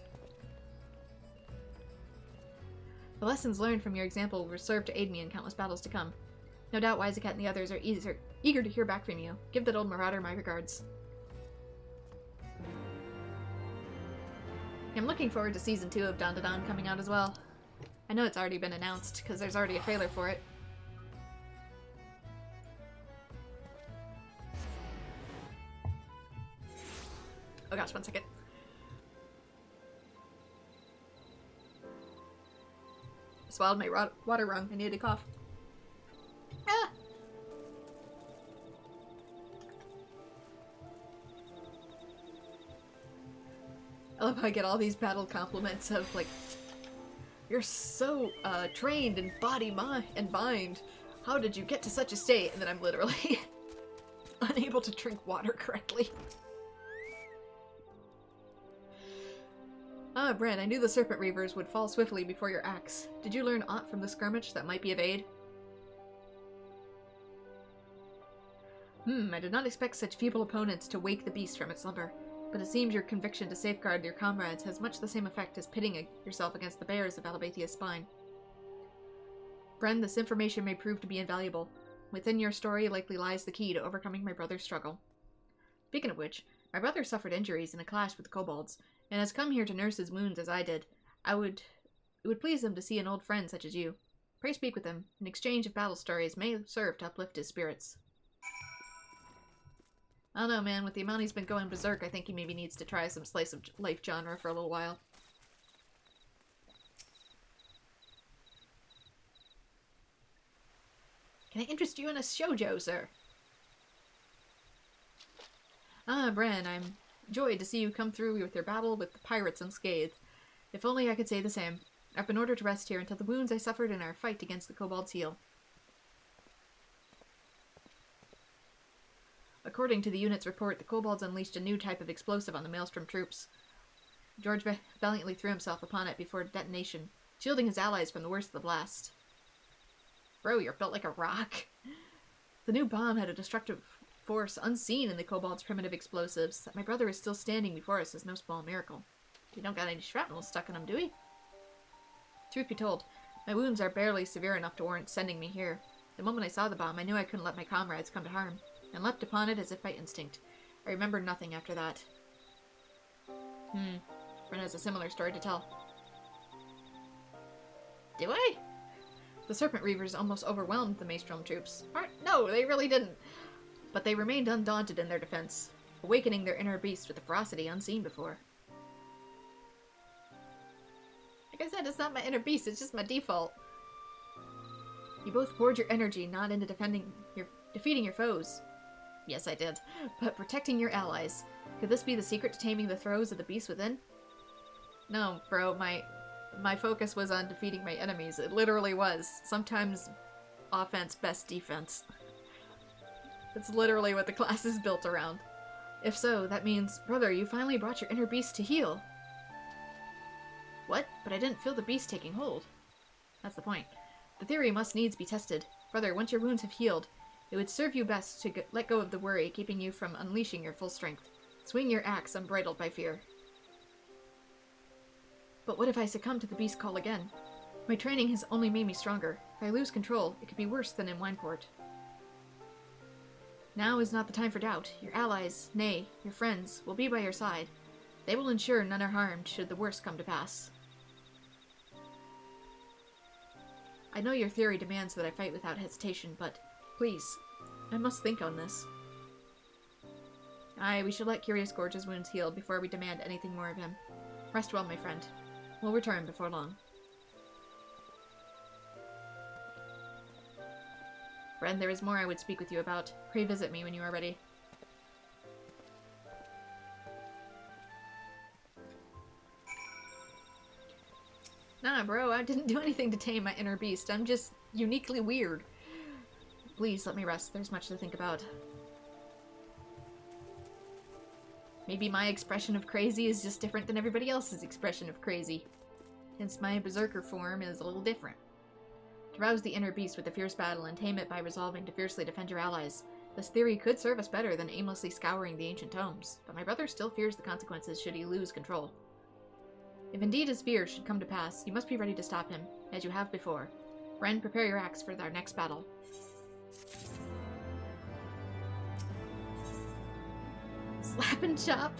The lessons learned from your example will serve to aid me in countless battles to come. No doubt Wisecat and the others are eager to hear back from you. Give that old marauder my regards. I'm looking forward to Season 2 of Dan coming out as well. I know it's already been announced, because there's already a trailer for it. Oh gosh, one second. I swallowed my water wrong. I needed to cough. Ah! I love how I get all these battle compliments of, like, you're so, trained in body, mind, and mind. How did you get to such a state? And then I'm literally unable to drink water correctly. Ah, Bran, I knew the Serpent Reavers would fall swiftly before your axe. Did you learn aught from the skirmish that might be of aid? I did not expect such feeble opponents to wake the beast from its slumber. But it seems your conviction to safeguard your comrades has much the same effect as pitting yourself against the bears of Alabathia's spine. Bren, this information may prove to be invaluable. Within your story likely lies the key to overcoming my brother's struggle. Speaking of which, my brother suffered injuries in a clash with kobolds, and has come here to nurse his wounds as I did. It would please him to see an old friend such as you. Pray speak with him. An exchange of battle stories may serve to uplift his spirits. I don't know, man. With the amount he's been going berserk, I think he maybe needs to try some slice of life genre for a little while. Can I interest you in a shoujo, sir? Ah, Bran, I'm joyed to see you come through with your battle with the pirates unscathed. If only I could say the same. I've been ordered to rest here until the wounds I suffered in our fight against the kobolds heal. According to the unit's report, the kobolds unleashed a new type of explosive on the Maelstrom troops. George valiantly threw himself upon it before detonation, shielding his allies from the worst of the blast. Bro, you're built like a rock. The new bomb had a destructive force unseen in the kobolds' primitive explosives. That my brother is still standing before us is no small miracle. We don't got any shrapnel stuck in him, do we? Truth be told, my wounds are barely severe enough to warrant sending me here. The moment I saw the bomb, I knew I couldn't let my comrades come to harm, and leapt upon it as if by instinct. I remember nothing after that. Bren has a similar story to tell. Do I? The Serpent Reavers almost overwhelmed the Maelstrom troops. No, they really didn't. But they remained undaunted in their defense, awakening their inner beast with a ferocity unseen before. Like I said, it's not my inner beast, it's just my default. You both poured your energy not into defeating your foes. Yes, I did. But protecting your allies. Could this be the secret to taming the throes of the beast within? No, bro, my focus was on defeating my enemies. It literally was. Sometimes offense, best defense. That's literally what the class is built around. If so, that means, brother, you finally brought your inner beast to heal. What? But I didn't feel the beast taking hold. That's the point. The theory must needs be tested. Brother, once your wounds have healed, it would serve you best to let go of the worry keeping you from unleashing your full strength. Swing your axe unbridled by fear. But what if I succumb to the beast call again? My training has only made me stronger. If I lose control, it could be worse than in Wineport. Now is not the time for doubt. Your allies, nay, your friends, will be by your side. They will ensure none are harmed should the worst come to pass. I know your theory demands that I fight without hesitation, but please, I must think on this. Aye, we should let Curious Gorge's wounds heal before we demand anything more of him. Rest well, my friend. We'll return before long. Bren, there is more I would speak with you about. Pray visit me when you are ready. Nah, bro, I didn't do anything to tame my inner beast. I'm just uniquely weird. Please, let me rest. There's much to think about. Maybe my expression of crazy is just different than everybody else's expression of crazy. Hence my berserker form is a little different. To rouse the inner beast with a fierce battle and tame it by resolving to fiercely defend your allies. This theory could serve us better than aimlessly scouring the ancient tomes, but my brother still fears the consequences should he lose control. If indeed his fears should come to pass, you must be ready to stop him, as you have before. Bren, prepare your axe for our next battle. Slap and chop?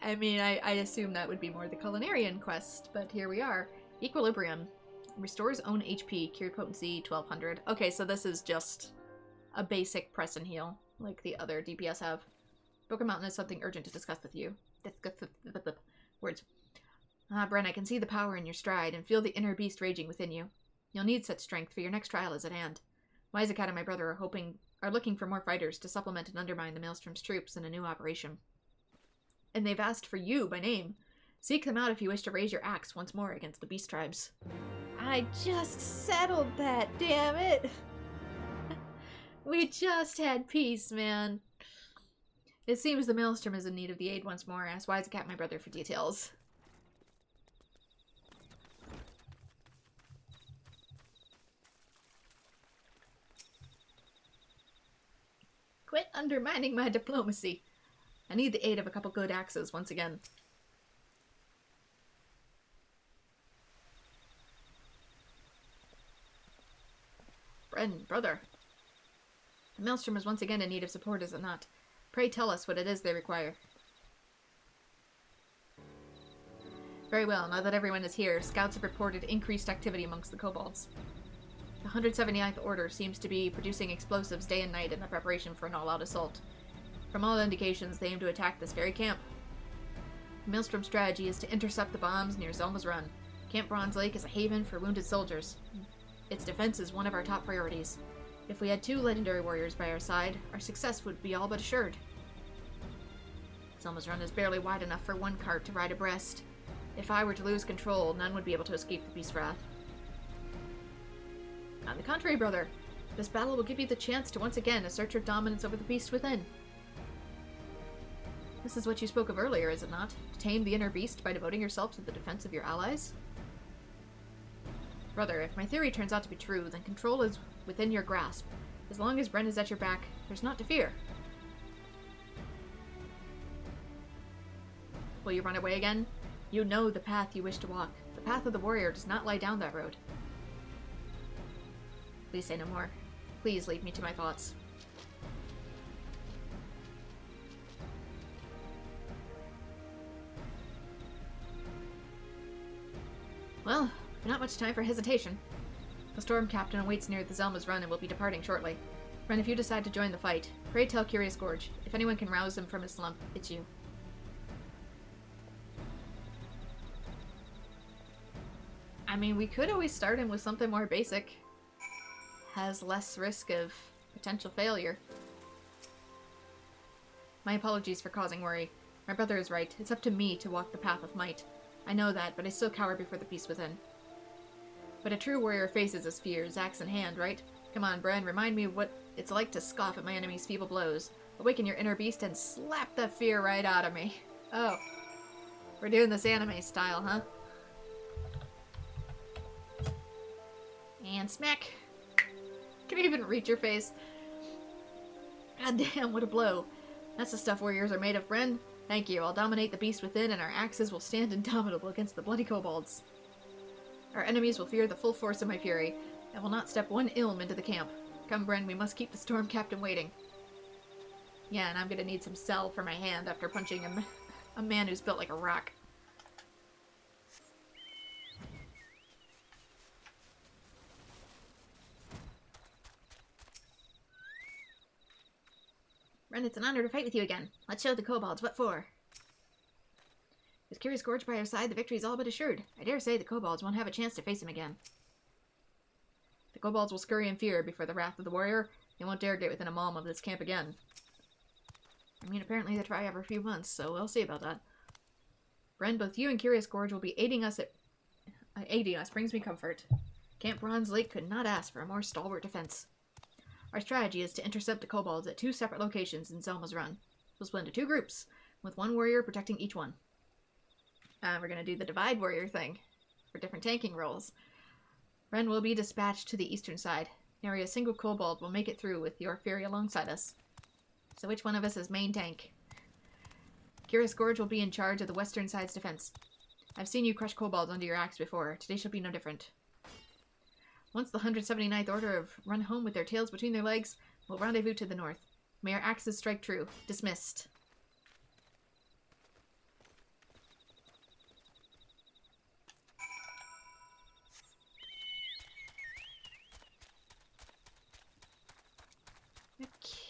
I mean, I assume that would be more the Culinarian quest, but here we are. Equilibrium. Restores own HP, cured potency 1200. Okay, so this is just a basic press and heal, like the other DPS have. Broken Mountain has something urgent to discuss with you. Words. Ah, Bren, I can see the power in your stride and feel the inner beast raging within you. You'll need such strength for your next trial is at hand. Wisecat and my brother are looking for more fighters to supplement and undermine the Maelstrom's troops in a new operation. And they've asked for you by name. Seek them out if you wish to raise your axe once more against the beast tribes. I just settled that, damn it! We just had peace, man. It seems the Maelstrom is in need of the aid once more. Ask Wisecat, my brother, for details. Quit undermining my diplomacy. I need the aid of a couple good axes once again. Bren, brother. The Maelstrom is once again in need of support, is it not? Pray tell us what it is they require. Very well, now that everyone is here, scouts have reported increased activity amongst the kobolds. The 179th Order seems to be producing explosives day and night in the preparation for an all-out assault. From all indications, they aim to attack this very camp. The Maelstrom's strategy is to intercept the bombs near Zelma's Run. Camp Bronze Lake is a haven for wounded soldiers. Its defense is one of our top priorities. If we had 2 legendary warriors by our side, our success would be all but assured. Zelma's Run is barely wide enough for one cart to ride abreast. If I were to lose control, none would be able to escape the beast's wrath. On the contrary, brother, this battle will give you the chance to once again assert your dominance over the beast within. This is what you spoke of earlier, is it not? To tame the inner beast by devoting yourself to the defense of your allies? Brother, if my theory turns out to be true, then control is within your grasp. As long as Bren is at your back, there's naught to fear. Will you run away again? You know the path you wish to walk. The path of the warrior does not lie down that road. Please say no more. Please leave me to my thoughts. Well, not much time for hesitation. The storm captain awaits near the Zelma's Run and will be departing shortly. Bren, if you decide to join the fight, pray tell Curious Gorge. If anyone can rouse him from his slump, it's you. I mean, we could always start him with something more basic. Has less risk of potential failure. My apologies for causing worry. My brother is right. It's up to me to walk the path of might. I know that, but I still cower before the beast within. But a true warrior faces his fears, axe in hand, right? Come on, Bren, remind me of what it's like to scoff at my enemy's feeble blows. Awaken your inner beast and slap the fear right out of me. Oh. We're doing this anime style, huh? And smack. Can you even reach your face? God damn, what a blow. That's the stuff warriors are made of, Bren. Thank you. I'll dominate the beast within, and our axes will stand indomitable against the bloody kobolds. Our enemies will fear the full force of my fury, and will not step one ilm into the camp. Come, Bren, we must keep the storm captain waiting. Yeah, and I'm gonna need some cell for my hand after punching a man who's built like a rock. Bren, it's an honor to fight with you again. Let's show the kobolds what for. With Curious Gorge by our side, the victory is all but assured. I dare say the kobolds won't have a chance to face him again. The kobolds will scurry in fear before the wrath of the warrior. They won't dare get within a mom of this camp again. I mean, apparently they try every few months, so we'll see about that. Bren, both you and Curious Gorge will be aiding us brings me comfort. Camp Bronze Lake could not ask for a more stalwart defense. Our strategy is to intercept the kobolds at 2 separate locations in Zelma's Run. We'll split into 2 groups, with 1 warrior protecting each one. We're going to do the divide warrior thing for different tanking roles. Ren will be dispatched to the eastern side. Nary a single kobold will make it through with your fury alongside us. So which one of us is main tank? Curious Gorge will be in charge of the western side's defense. I've seen you crush kobolds under your axe before. Today shall be no different. Once the 179th Order have run home with their tails between their legs, we'll rendezvous to the north. May our axes strike true. Dismissed.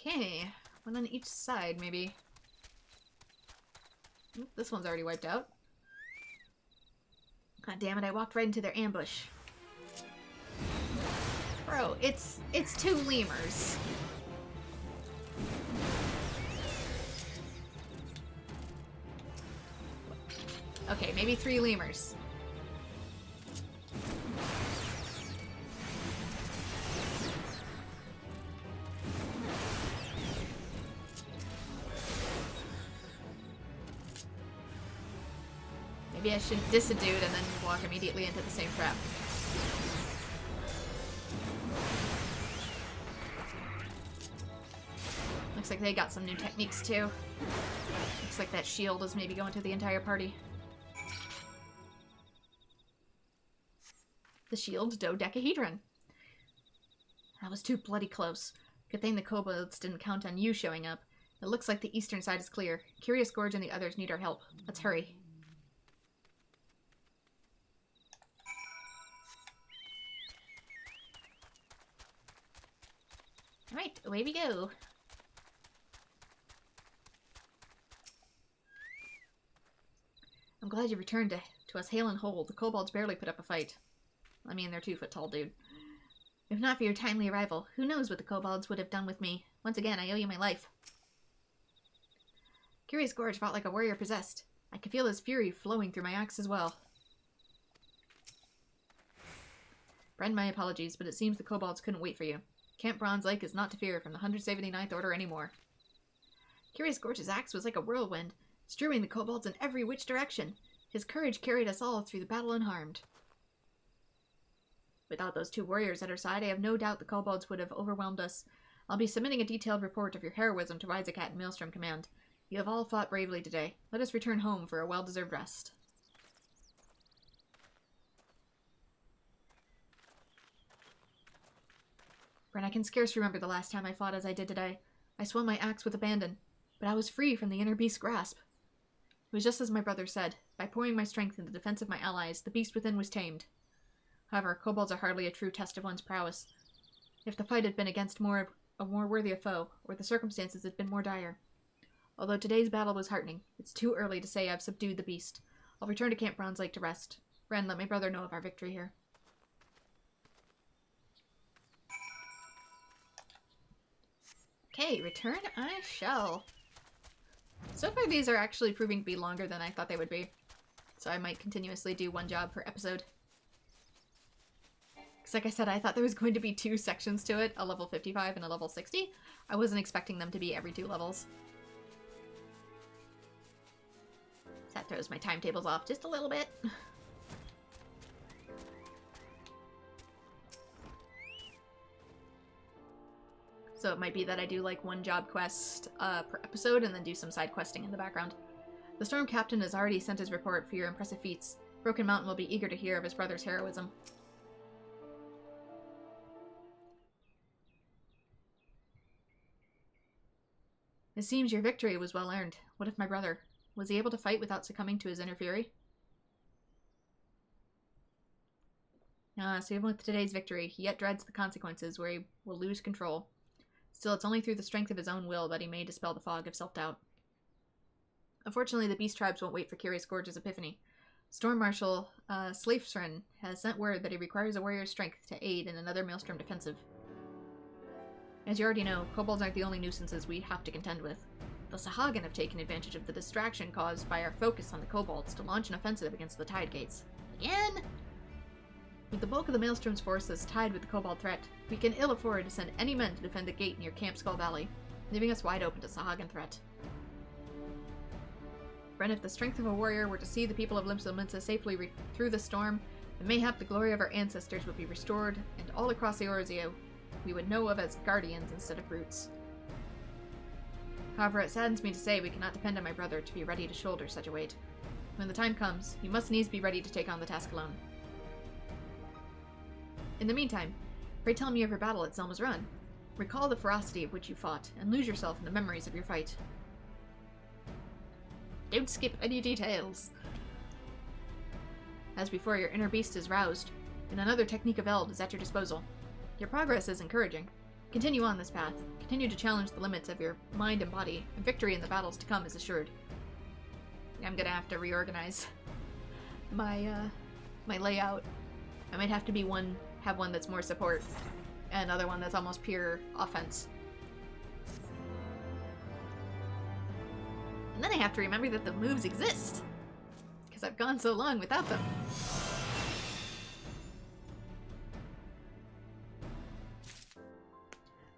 Okay, one on each side, maybe. Oop, this one's already wiped out. God damn it, I walked right into their ambush. Bro, it's 2 lemurs. Okay, maybe 3 lemurs. Maybe I should diss a dude and then walk immediately into the same trap. Looks like they got some new techniques too. Looks like that shield is maybe going to the entire party. The shield dodecahedron. That was too bloody close. Good thing the kobolds didn't count on you showing up. It looks like the eastern side is clear. Curious Gorge and the others need our help. Let's hurry. Alright, away we go. I'm glad you returned to us hale and whole. The kobolds barely put up a fight. I mean, they're 2 foot tall, dude. If not for your timely arrival, who knows what the kobolds would have done with me. Once again, I owe you my life. Curious Gorge fought like a warrior possessed. I could feel his fury flowing through my axe as well. Bren, my apologies, but it seems the kobolds couldn't wait for you. Camp Bronze Lake is not to fear from the 179th Order anymore. Curious Gorge's axe was like a whirlwind, strewing the kobolds in every which direction. His courage carried us all through the battle unharmed. Without those 2 warriors at our side, I have no doubt the kobolds would have overwhelmed us. I'll be submitting a detailed report of your heroism to Wisecat and Maelstrom Command. You have all fought bravely today. Let us return home for a well-deserved rest. Bren, I can scarce remember the last time I fought as I did today. I swung my axe with abandon, but I was free from the inner beast's grasp. It was just as my brother said. By pouring my strength in the defense of my allies, the beast within was tamed. However, kobolds are hardly a true test of one's prowess. If the fight had been against a more worthy foe, or the circumstances had been more dire. Although today's battle was heartening, it's too early to say I've subdued the beast. I'll return to Camp Bronze Lake to rest. Ren, let my brother know of our victory here. Okay, return I shall. So far these are actually proving to be longer than I thought they would be. So I might continuously do 1 job per episode. Because like I said, I thought there was going to be 2 sections to it, a level 55 and a level 60. I wasn't expecting them to be every 2 levels. So that throws my timetables off just a little bit. So it might be that I do like 1 job quest per episode and then do some side questing in the background. The Storm Captain has already sent his report for your impressive feats. Broken Mountain will be eager to hear of his brother's heroism. It seems your victory was well earned. What of my brother? Was he able to fight without succumbing to his inner fury? So even with today's victory, he yet dreads the consequences where he will lose control. Still, it's only through the strength of his own will that he may dispel the fog of self-doubt. Unfortunately, the beast tribes won't wait for Curious Gorge's epiphany. Storm Marshal Sleifsren has sent word that he requires a warrior's strength to aid in another Maelstrom defensive. As you already know, kobolds aren't the only nuisances we have to contend with. The Sahagin have taken advantage of the distraction caused by our focus on the kobolds to launch an offensive against the Tide Gates. Again? With the bulk of the Maelstrom's forces tied with the kobold threat, we can ill afford to send any men to defend the gate near Camp Skull Valley, leaving us wide open to Sahagin threat. Friend, if the strength of a warrior were to see the people of Limsa safely through the storm, then mayhap the glory of our ancestors would be restored, and all across Eorzea we would know of as guardians instead of brutes. However, it saddens me to say we cannot depend on my brother to be ready to shoulder such a weight. When the time comes, you must needs be ready to take on the task alone. In the meantime, pray tell me of your battle at Selma's Run. Recall the ferocity of which you fought, and lose yourself in the memories of your fight. Don't skip any details. As before, your inner beast is roused, and another technique of Eld is at your disposal. Your progress is encouraging. Continue on this path. Continue to challenge the limits of your mind and body, and victory in the battles to come is assured. I'm gonna have to reorganize my my layout. I might have to have one that's more support, and another one that's almost pure offense. And then I have to remember that the moves exist, because I've gone so long without them.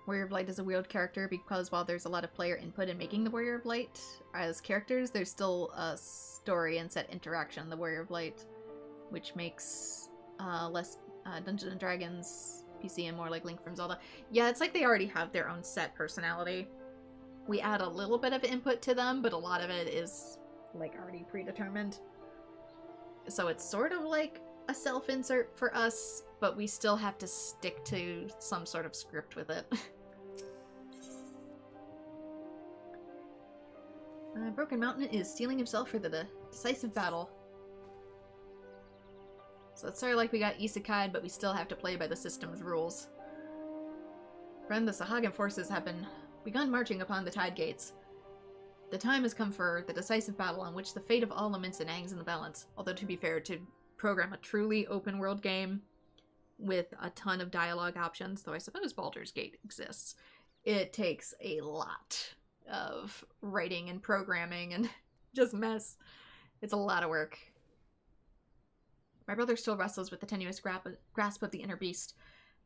Warrior of Light is a weird character because while there's a lot of player input in making the Warrior of Light as characters, there's still a story and set interaction, the Warrior of Light, which makes less Dungeons & Dragons PC and more like Link from Zelda. Yeah, it's like they already have their own set personality. We add a little bit of input to them, but a lot of it is like already predetermined. So it's sort of like a self-insert for us, but we still have to stick to some sort of script with it. Broken Mountain is steeling himself for the decisive battle. So it's sort of like we got isekai'd, but we still have to play by the system's rules. Friend, the Sahagin forces have begun marching upon the Tide Gates. The time has come for the decisive battle on which the fate of all Limsa hangs in the balance. Although, to be fair, to program a truly open-world game with a ton of dialogue options, though I suppose Baldur's Gate exists, it takes a lot of writing and programming and just mess. It's a lot of work. My brother still wrestles with the tenuous grasp of the inner beast,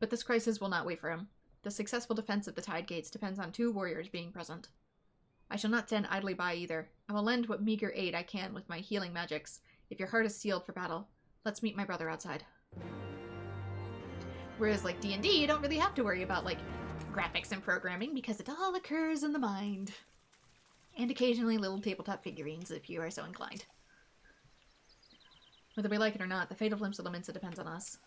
but this crisis will not wait for him. The successful defense of the Tide Gates depends on 2 warriors being present. I shall not stand idly by either. I will lend what meager aid I can with my healing magics. If your heart is sealed for battle, let's meet my brother outside. Whereas, like D&D, you don't really have to worry about, like, graphics and programming because it all occurs in the mind. And occasionally little tabletop figurines if you are so inclined. Whether we like it or not, the fate of Limsa depends on us.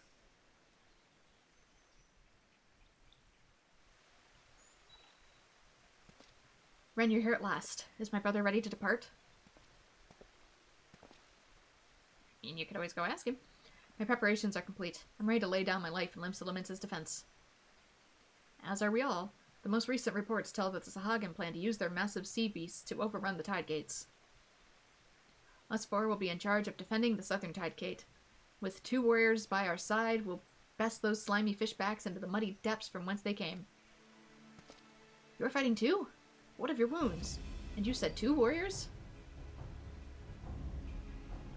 Ren, you're here at last. Is my brother ready to depart? I mean, you could always go ask him. My preparations are complete. I'm ready to lay down my life in Limsa defense. As are we all. The most recent reports tell that the Sahagin plan to use their massive sea beasts to overrun the Tide Gates. Us 4 will be in charge of defending the southern Tide Gate. With 2 warriors by our side, we'll best those slimy fishbacks into the muddy depths from whence they came. You're fighting too? What of your wounds? And you said 2 warriors?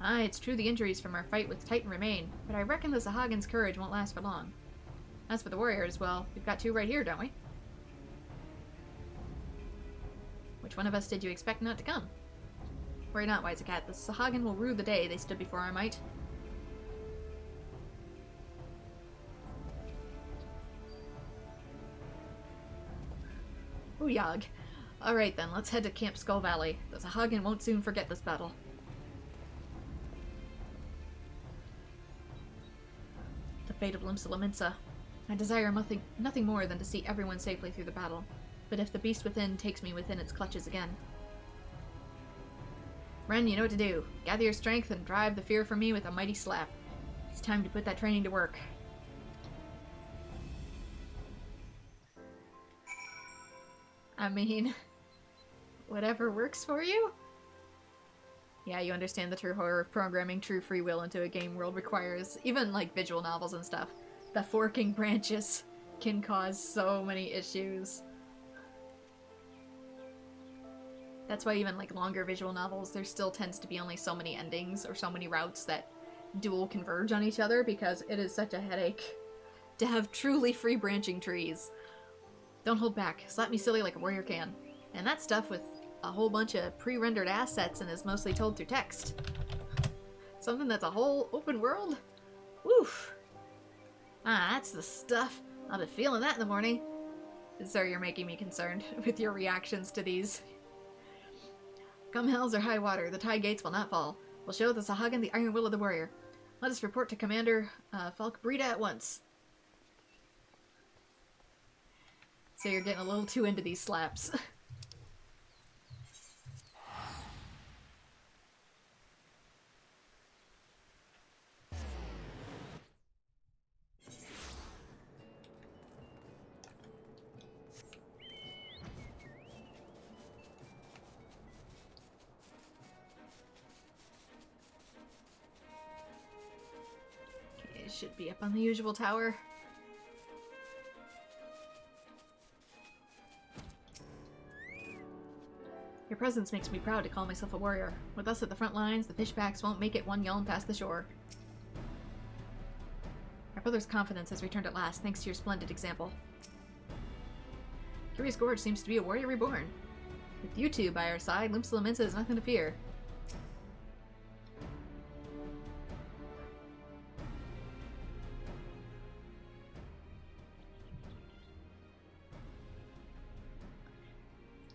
Aye, it's true the injuries from our fight with Titan remain, but I reckon the Sahagin's courage won't last for long. As for the warriors, well, we've got 2 right here, don't we? Which one of us did you expect not to come? Worry not, Wisecat. The Sahagin will rue the day they stood before our might. Ooh, Yag. Alright then, let's head to Camp Skull Valley. The Sahagin won't soon forget this battle. The fate of Limsa Lominsa. I desire nothing more than to see everyone safely through the battle. But if the beast within takes me within its clutches again... Ren, you know what to do. Gather your strength and drive the fear from me with a mighty slap. It's time to put that training to work. I mean, whatever works for you? Yeah, you understand the true horror of programming true free will into a game world requires, even like visual novels and stuff. The forking branches can cause so many issues. That's why even like longer visual novels, there still tends to be only so many endings or so many routes that dual converge on each other, because it is such a headache to have truly free branching trees. Don't hold back. Slap me silly like a warrior can. And that stuff with a whole bunch of pre-rendered assets and is mostly told through text. Something that's a whole open world? Woof. Ah, that's the stuff. I'll be feeling that in the morning. Sir, you're making me concerned with your reactions to these. Come hells or high water, the tide gates will not fall. We'll show the Sahagin the iron will of the warrior. Let us report to Commander Falk Brita at once. So you're getting a little too into these slaps. Okay, it should be up on the usual tower. Your presence makes me proud to call myself a warrior. With us at the front lines, the fishbacks won't make it one yawn past the shore. Our brother's confidence has returned at last, thanks to your splendid example. Curious Gorge seems to be a warrior reborn. With you two by our side, Limsa Lominsa has nothing to fear.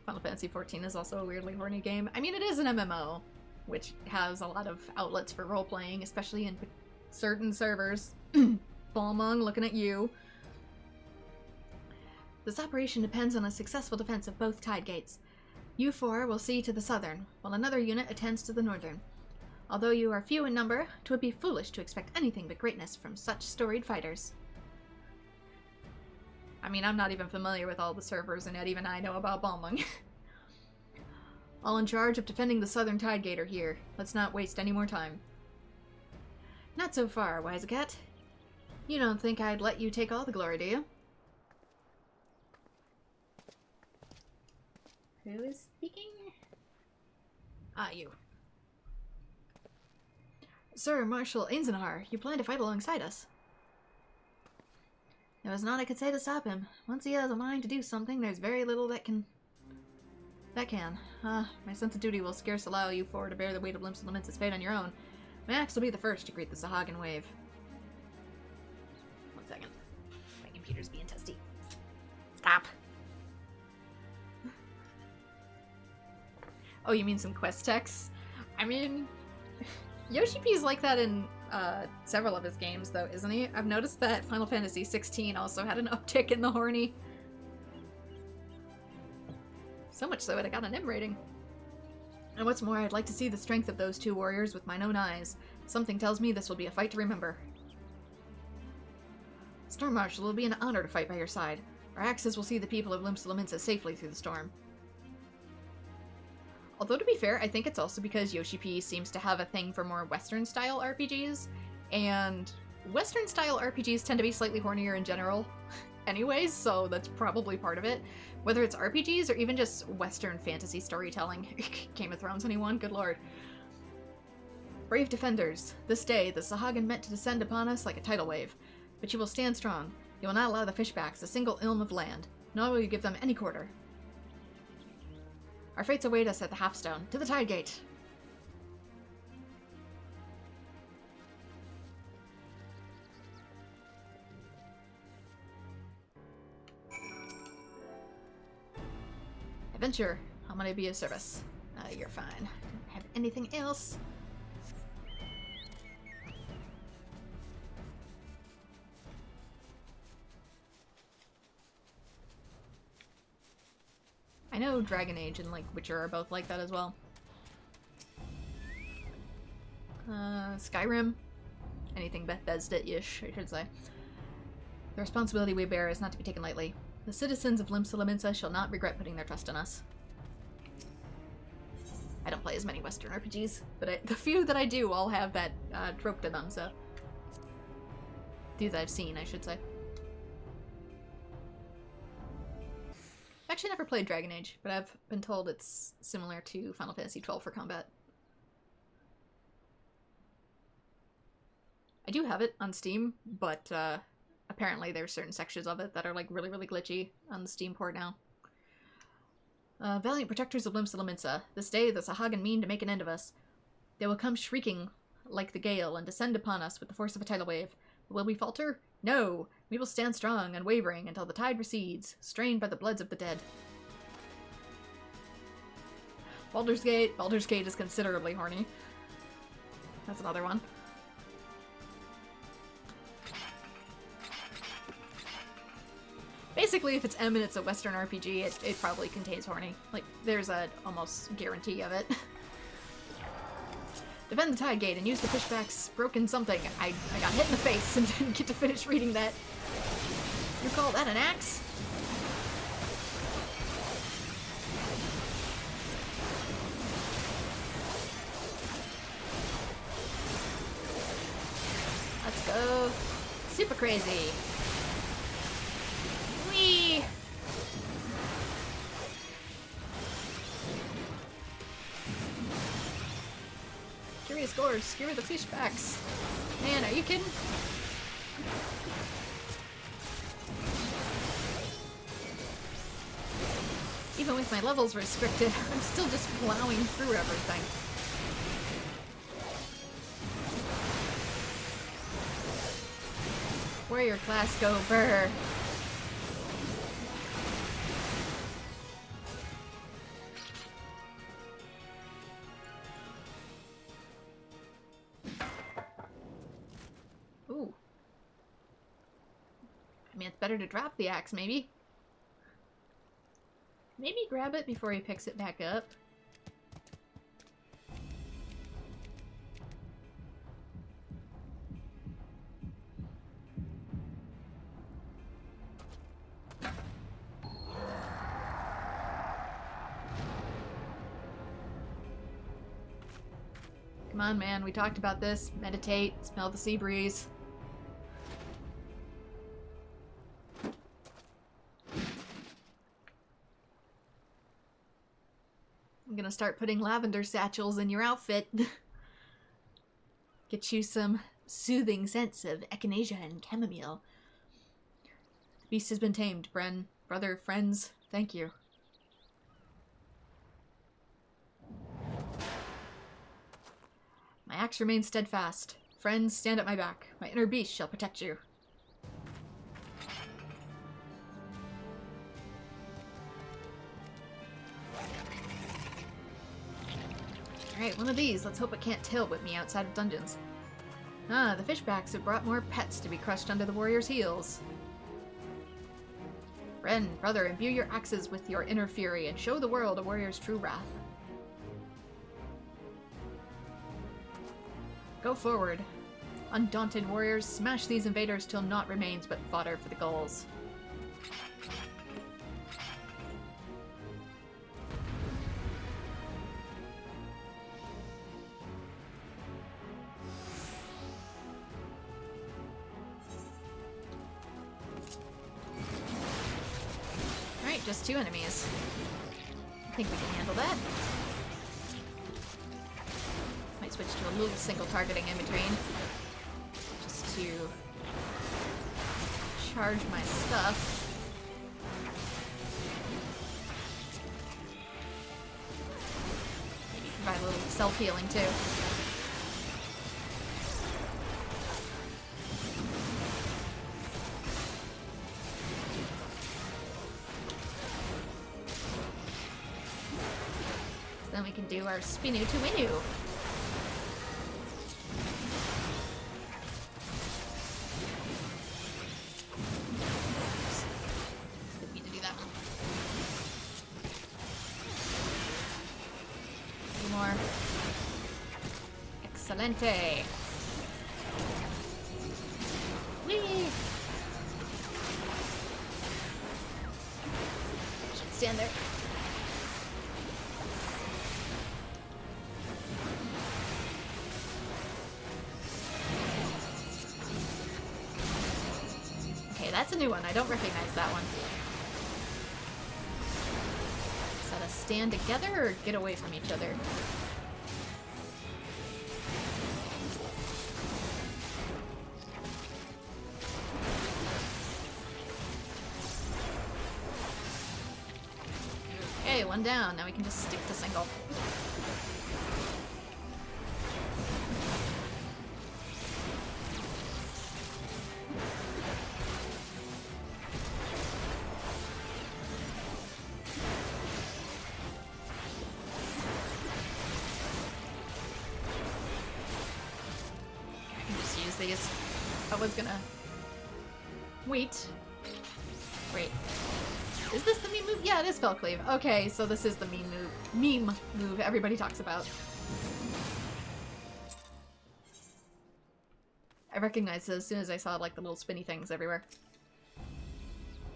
Final Fantasy XIV is also a weirdly horny game. I mean, it is an MMO, which has a lot of outlets for role-playing, especially in certain servers. Balmung, looking at you. This operation depends on a successful defense of both tide gates. You four will see to the southern, while another unit attends to the northern. Although you are few in number, 'twould be foolish to expect anything but greatness from such storied fighters. I mean, I'm not even familiar with all the servers, and yet even I know about Balmung. All in charge of defending the southern tide gate are here. Let's not waste any more time. Not so far, Wisecat. You don't think I'd let you take all the glory, do you? Who is speaking? Ah, you. Sir Marshal Einzenhar, you plan to fight alongside us. There was naught I could say to stop him. Once he has a mind to do something, there's very little that can. My sense of duty will scarce allow you four to bear the weight of Limsa Lominsa's fate on your own. Max will be the first to greet the Sahagin wave. 1 second. My computer's being testy. Stop. Oh, you mean some quest texts? I mean, Yoshi P's like that in several of his games, though, isn't he? I've noticed that Final Fantasy XVI also had an uptick in the horny. So much so it got an M rating. And what's more, I'd like to see the strength of those two warriors with mine own eyes. Something tells me this will be a fight to remember. Storm Marshal, it will be an honor to fight by your side. Our axes will see the people of Limsa Lominsa safely through the storm. Although, to be fair, I think it's also because Yoshi P seems to have a thing for more Western-style RPGs, and Western-style RPGs tend to be slightly hornier in general anyways, so that's probably part of it. Whether it's RPGs or even just Western fantasy storytelling. Game of Thrones, anyone? Good lord. Brave defenders, this day the Sahagin meant to descend upon us like a tidal wave, but you will stand strong. You will not allow the fishbacks a single ilm of land, nor will you give them any quarter. Our fates await us at the Halfstone. To the Tide Gate! Adventure. How might I be of service? You're fine. Don't have anything else. I know Dragon Age and like Witcher are both like that as well. Skyrim. Anything Bethesda-ish, I should say. The responsibility we bear is not to be taken lightly. The citizens of Limsa shall not regret putting their trust in us. I don't play as many Western RPGs, but the few that I do all have that trope to them, so... These I've seen, I should say. I've actually never played Dragon Age, but I've been told it's similar to Final Fantasy XII for combat. I do have it on Steam, but apparently there's certain sections of it that are like really, really glitchy on the Steam port now. Valiant protectors of Limsa, this day the Sahagan mean to make an end of us. They will come shrieking like the gale and descend upon us with the force of a tidal wave. Will we falter? No! We will stand strong, unwavering, until the tide recedes, strained by the bloods of the dead. Baldur's Gate. Baldur's Gate is considerably horny. That's another one. Basically, if it's M and it's a Western RPG, it probably contains horny. Like, there's a almost guarantee of it. Defend the Tide Gate and use the fishback's broken something. I got hit in the face and didn't get to finish reading that. You call that an axe? Let's go. Super crazy. Whee! Curious scores. Screw the fishbacks. Man, are you kidding? Even with my levels restricted, I'm still just plowing through everything. Warrior class go burr. Ooh. I mean, it's better to drop the axe, maybe. Maybe grab it before he picks it back up. Come on, man. We talked about this. Meditate. Smell the sea breeze. I'm gonna start putting lavender satchels in your outfit. Get you some soothing scents of echinacea and chamomile. The beast has been tamed, Bren. Brother, friends, thank you. My axe remains steadfast. Friends, stand at my back. My inner beast shall protect you. Alright, one of these. Let's hope it can't tail whip me outside of dungeons. Ah, the fishbacks have brought more pets to be crushed under the warrior's heels. Bren, brother, imbue your axes with your inner fury and show the world a warrior's true wrath. Go forward. Undaunted warriors, smash these invaders till naught remains but fodder for the gulls. Alright, just 2 enemies. I think we can handle that. Might switch to a little single targeting in between. Just to recharge my stuff. Maybe provide a little self-healing too. So then we can do our spinu to winu. Excelente. Whee! Should stand there. Okay, that's a new one. I don't recognize that one. Is that a stand together or get away from each other? One down. Now we can just stick to single. I can just use these. I was gonna wait. Wait. Is this the meme move? Yeah, it is Spell Cleave. Okay, so this is the meme move everybody talks about. I recognized it as soon as I saw like the little spinny things everywhere.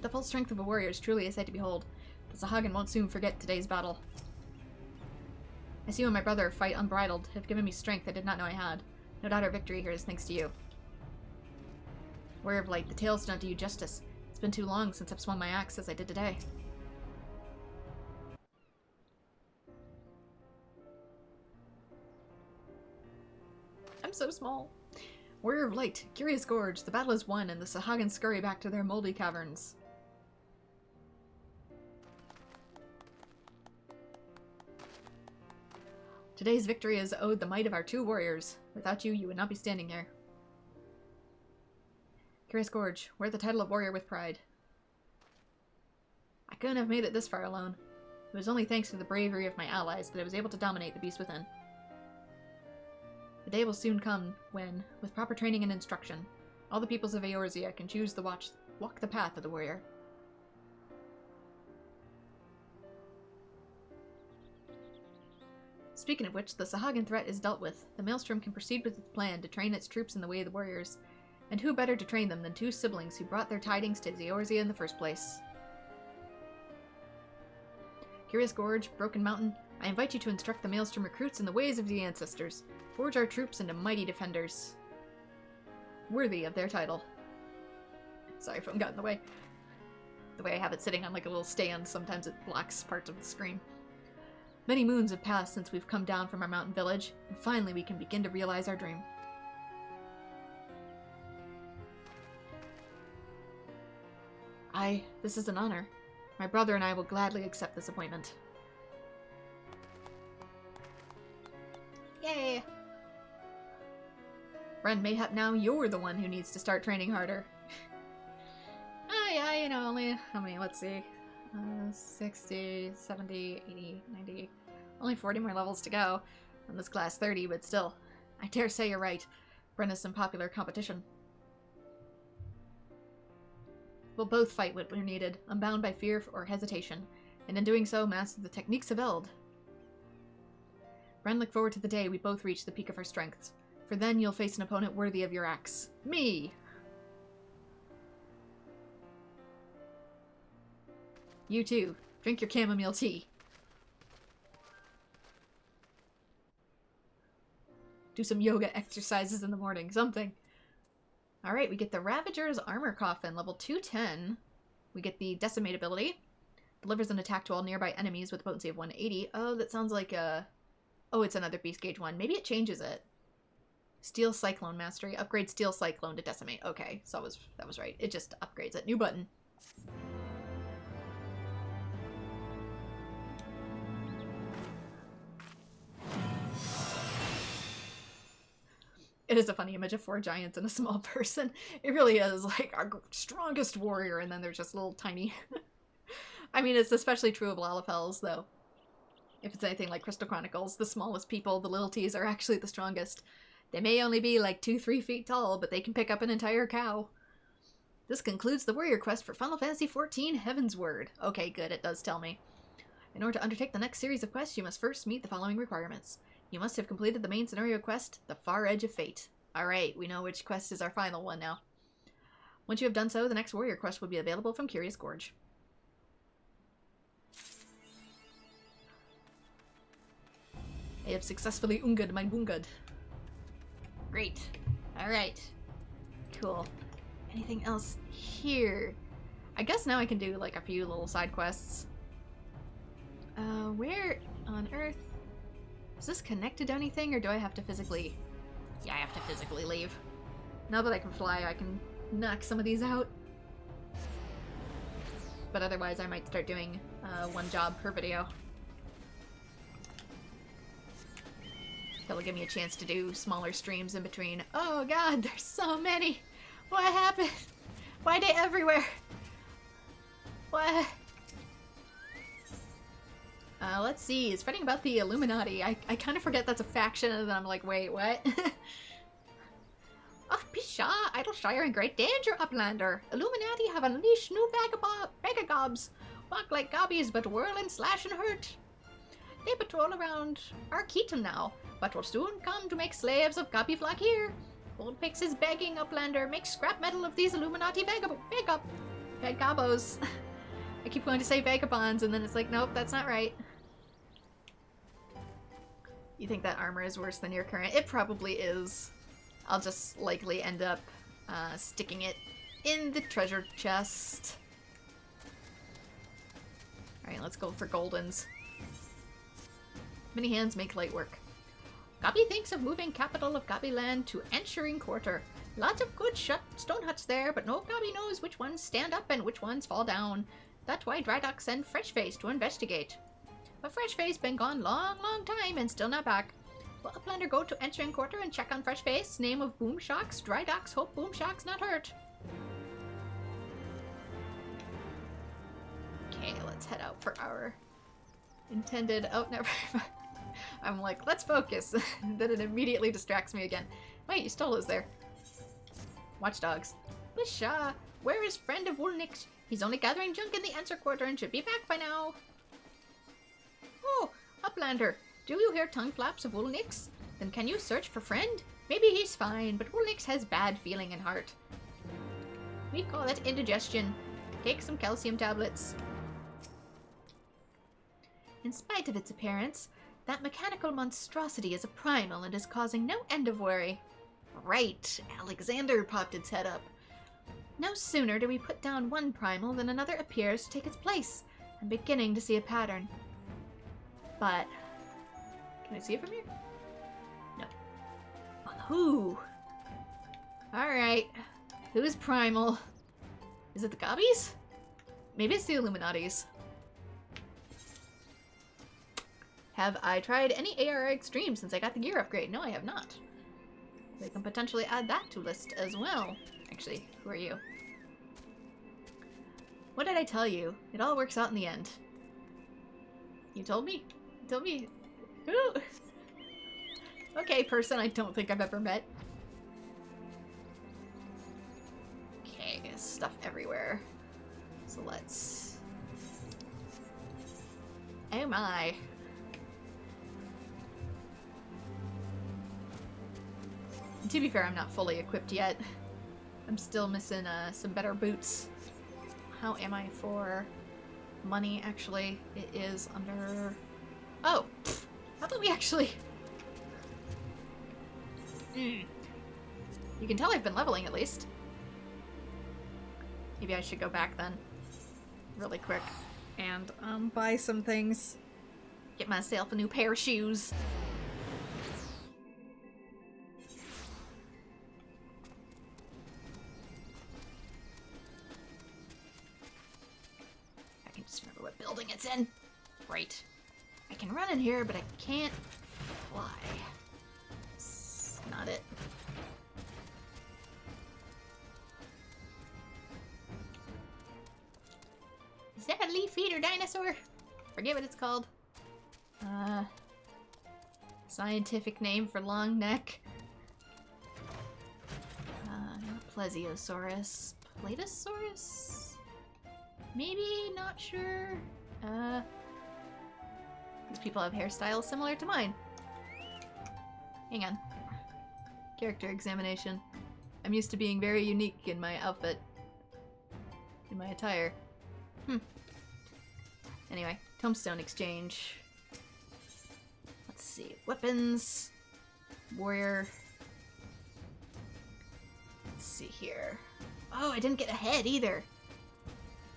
The full strength of a warrior is truly a sight to behold. The Sahagin won't soon forget today's battle. I see you and my brother fight unbridled have given me strength I did not know I had. No doubt our victory here is thanks to you. Warrior of Light, the tales do not do you justice. It's been too long since I've swung my axe as I did today. I'm so small. Warrior of Light, Curious Gorge, the battle is won and the Sahagin scurry back to their moldy caverns. Today's victory is owed the might of our two warriors. Without you, you would not be standing here. Curious Gorge, wear the title of warrior with pride. I couldn't have made it this far alone. It was only thanks to the bravery of my allies that I was able to dominate the beast within. The day will soon come when, with proper training and instruction, all the peoples of Eorzea can choose to walk the path of the warrior. Speaking of which, the Sahagin threat is dealt with. The Maelstrom can proceed with its plan to train its troops in the way of the warriors. And who better to train them than two siblings who brought their tidings to Eorzea in the first place? Curious Gorge, Broken Mountain, I invite you to instruct the Maelstrom recruits in the ways of the ancestors. Forge our troops into mighty defenders. Worthy of their title. Sorry, phone got in the way. The way I have it sitting on like a little stand, sometimes it blocks parts of the screen. Many moons have passed since we've come down from our mountain village, and finally we can begin to realize our dream. This is an honor. My brother and I will gladly accept this appointment. Yay! Friend, mayhap now you're the one who needs to start training harder. Oh yeah, you know, only, how many, let's see. 60, 70, 80, 90. Only 40 more levels to go. On this class 30, but still. I dare say you're right. Bren is some popular competition. We'll both fight what we're needed, unbound by fear or hesitation, and in doing so, master the techniques of Eld. Bren, look forward to the day we both reach the peak of our strengths, for then you'll face an opponent worthy of your axe. Me! You too. Drink your chamomile tea. Do some yoga exercises in the morning, something. Alright, we get the Ravager's Armor Coffin, level 210. We get the Decimate ability. Delivers an attack to all nearby enemies with a potency of 180. Oh, that sounds like a... Oh, it's another Beast Gauge one. Maybe it changes it. Steel Cyclone Mastery. Upgrade Steel Cyclone to Decimate. Okay, so that was right. It just upgrades it. New button. It is a funny image of 4 giants and a small person. It really is, like, our strongest warrior, and then they're just little tiny. I mean, it's especially true of Lalafels, though. If it's anything like Crystal Chronicles, the smallest people, the little T's, are actually the strongest. They may only be like 2-3 feet tall, but they can pick up an entire cow. This concludes the warrior quest for Final Fantasy XIV Heavensward. Okay, good, it does tell me. In order to undertake the next series of quests, you must first meet the following requirements. You must have completed the main scenario quest, The Far Edge of Fate. Alright, we know which quest is our final one now. Once you have done so, the next warrior quest will be available from Curious Gorge. I have successfully ungud my bungud. Great. Alright. Cool. Anything else here? I guess now I can do like a few little side quests. Where on earth? Is this connected to anything, or do I have to physically... Yeah, I have to physically leave. Now that I can fly, I can knock some of these out. But otherwise, I might start doing one job per video. That'll give me a chance to do smaller streams in between. Oh god, there's so many! What happened? Why are they everywhere? What? Let's see. It's fighting about the Illuminati. I kind of forget that's a faction, and then I'm like, wait, what? Oh, Pisha! Idleshire in great danger, Uplander! Illuminati have unleashed new vagabobs. Walk like gobbies, but whirl and slash and hurt. They patrol around Arkeaton now, but will soon come to make slaves of Gobby Flock here. Old Pix is begging Uplander, make scrap metal of these Illuminati vagabos. I keep going to say vagabonds, and then it's like, nope, that's not right. You think that armor is worse than your current? It probably is. I'll just likely end up sticking it in the treasure chest. Alright, let's go for Goldens. Many hands make light work. Gobby thinks of moving capital of Gobby land to Answering Quarter. Lots of good stone huts there, but no Gobby knows which ones stand up and which ones fall down. That's why Drydock sent Freshface to investigate. But Freshface been gone long time and still not back. Will Uplander go to Answering Quarter and check on Freshface? Name of Boomshocks? Drydocks hope Boomshocks not hurt. Okay, let's head out for our intended... Oh, never mind. I'm like, let's focus. Then it immediately distracts me again. Wait, Yustola is there. Watchdogs. Bisha, where is friend of Woolnix? He's only gathering junk in the Answer Quarter and should be back by now. Oh, Uplander, do you hear tongue flaps of Woolnix? Then can you search for friend? Maybe he's fine, but Woolnix has bad feeling in heart. We call it indigestion. Take some calcium tablets. In spite of its appearance, that mechanical monstrosity is a primal and is causing no end of worry. Right, Alexander popped its head up. No sooner do we put down one primal than another appears to take its place. I'm beginning to see a pattern. But... Can I see it from here? No. Who? Alright. Who's primal? Is it the Gobbies? Maybe it's the Illuminatis. Have I tried any ARR Extreme since I got the gear upgrade? No, I have not. They can potentially add that to list as well. Actually, who are you? What did I tell you? It all works out in the end. You told me? You told me? Who? Okay, person I don't think I've ever met. Okay, stuff everywhere. So let's... Oh my. To be fair, I'm not fully equipped yet. I'm still missing some better boots. How am I for money, actually? It is under... Oh! How did we actually... You can tell I've been leveling, at least. Maybe I should go back then. Really quick. And, buy some things. Get myself a new pair of shoes. building it's in. Right. I can run in here, but I can't fly. That's not it. Is that a leaf eater dinosaur? Forget what it's called. Scientific name for long neck. Plesiosaurus. Platosaurus? Maybe? Not sure. These people have hairstyles similar to mine. Hang on. Character examination. I'm used to being very unique in my outfit. In my attire. Anyway, tombstone exchange. Let's see. Weapons. Warrior. Let's see here. Oh, I didn't get a head either.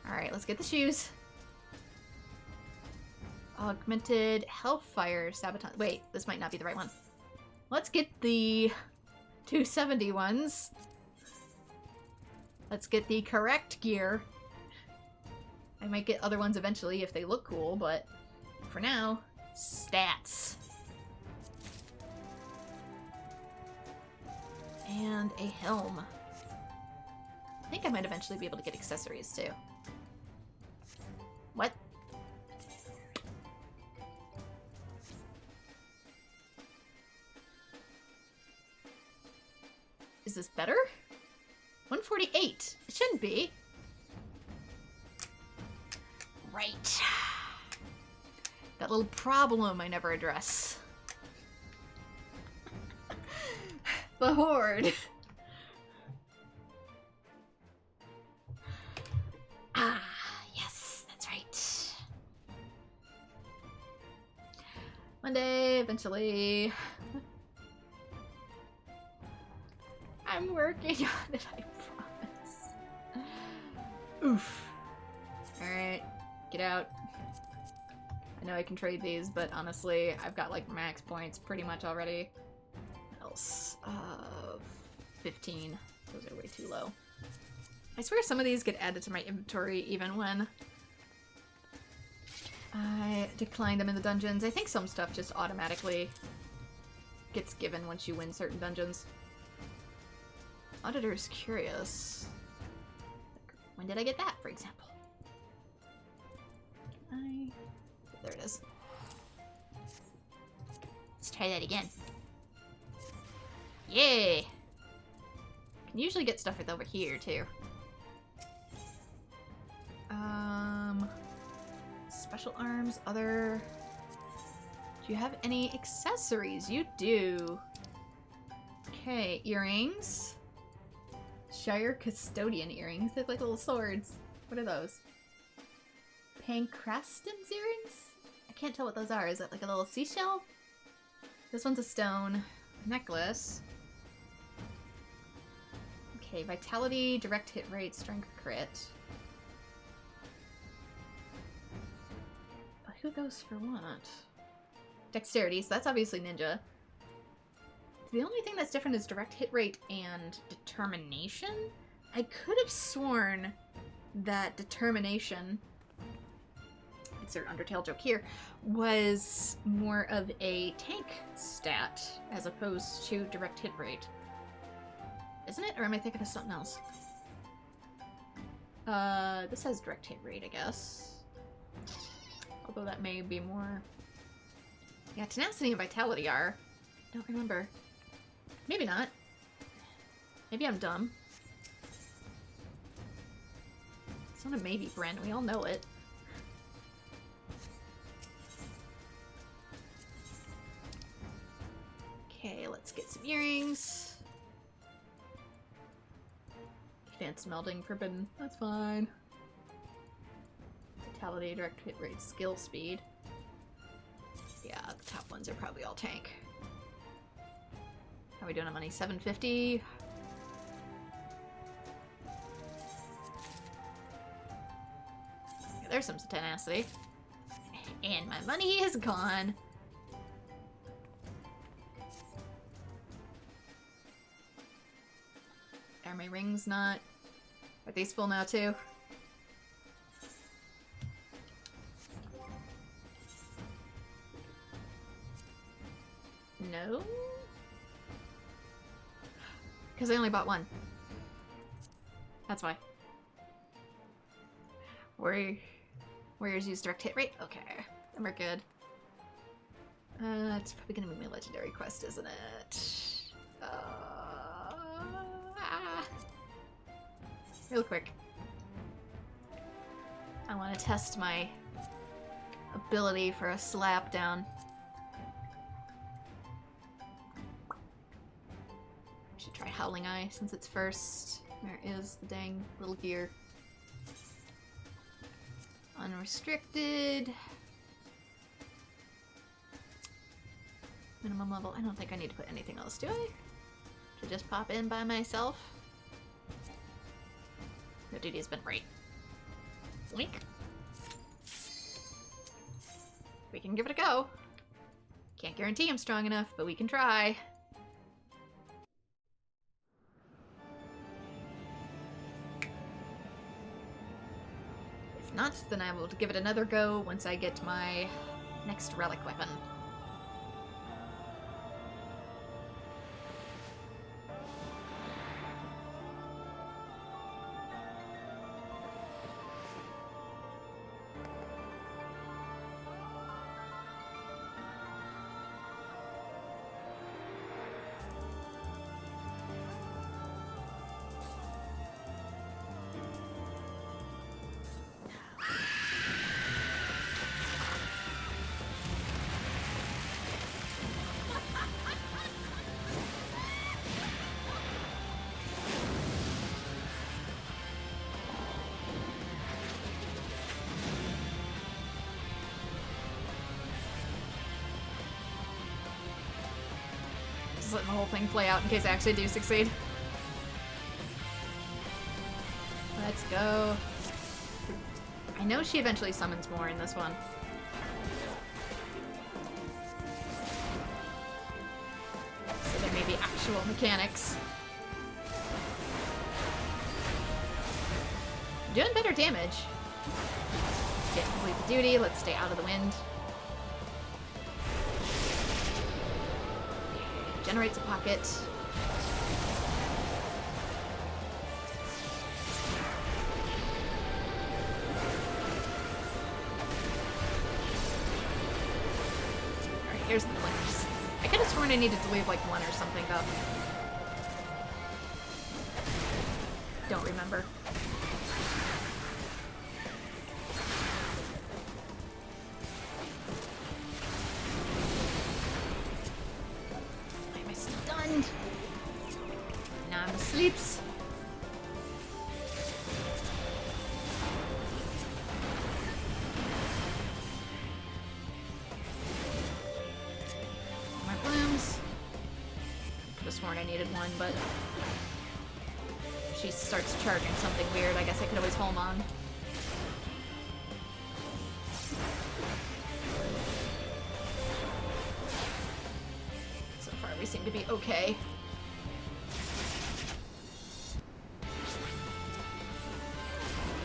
Alright, let's get the shoes. Augmented Hellfire Sabotage. Wait, this might not be the right one. Let's get the 270 ones. Let's get the correct gear. I might get other ones eventually if they look cool, but for now, stats. And a helm. I think I might eventually be able to get accessories too. What? Is this better? 148. It shouldn't be. Right. That little problem I never address. The Horde. Ah, yes, that's right. One day, eventually. I'm working on it, I promise. Oof. Alright, get out. I know I can trade these, but honestly, I've got like max points pretty much already. What else? 15. Those are way too low. I swear some of these get added to my inventory even when I decline them in the dungeons. I think some stuff just automatically gets given once you win certain dungeons. Auditor's Curious. When did I get that, for example? There it is. Let's try that again. Yay! Can usually get stuff with over here, too. Special arms, other... Do you have any accessories? You do. Okay, earrings. Shire Custodian earrings. They look like little swords. What are those? Pancraston's earrings? I can't tell what those are. Is that like a little seashell? This one's a stone. Necklace. Okay, vitality, direct hit rate, strength crit. But who goes for what? Dexterity, so that's obviously ninja. The only thing that's different is direct hit rate and determination. I could have sworn that determination, insert Undertale joke here, was more of a tank stat as opposed to direct hit rate. Isn't it? Or am I thinking of something else? This has direct hit rate, I guess. Although that may be more... Yeah, tenacity and vitality are. Don't remember. Maybe not. Maybe I'm dumb. It's not a maybe, Brent. We all know it. Okay, let's get some earrings. Advanced melding forbidden. That's fine. Vitality, direct hit rate, skill speed. Yeah, the top ones are probably all tank. How are we doing on money? 750. There's some tenacity. And my money is gone. Are my rings not... Are these full now too? No. Because I only bought one. That's why. Warriors use direct hit rate? Okay. Then we're good. It's probably gonna be my legendary quest, isn't it? Real quick. I want to test my ability for a slap down. I should try Howling Eye since it's first. Where is the dang little gear? Unrestricted. Minimum level. I don't think I need to put anything else, do I? Should just pop in by myself. No duty has been right. Wink. We can give it a go. Can't guarantee I'm strong enough, but we can try. If not, then I will give it another go once I get my next relic weapon. Letting the whole thing play out in case I actually do succeed. Let's go. I know she eventually summons more in this one. So there may be actual mechanics. Doing better damage. Get complete the duty, let's stay out of the wind. Generates a pocket. Alright, here's the flames. I could have sworn I needed to leave like one or something up. Don't remember. Now I'm asleep. My blooms. Could have sworn I needed one, but she starts charging something weird. I guess I could always hold on. So far we seem to be okay.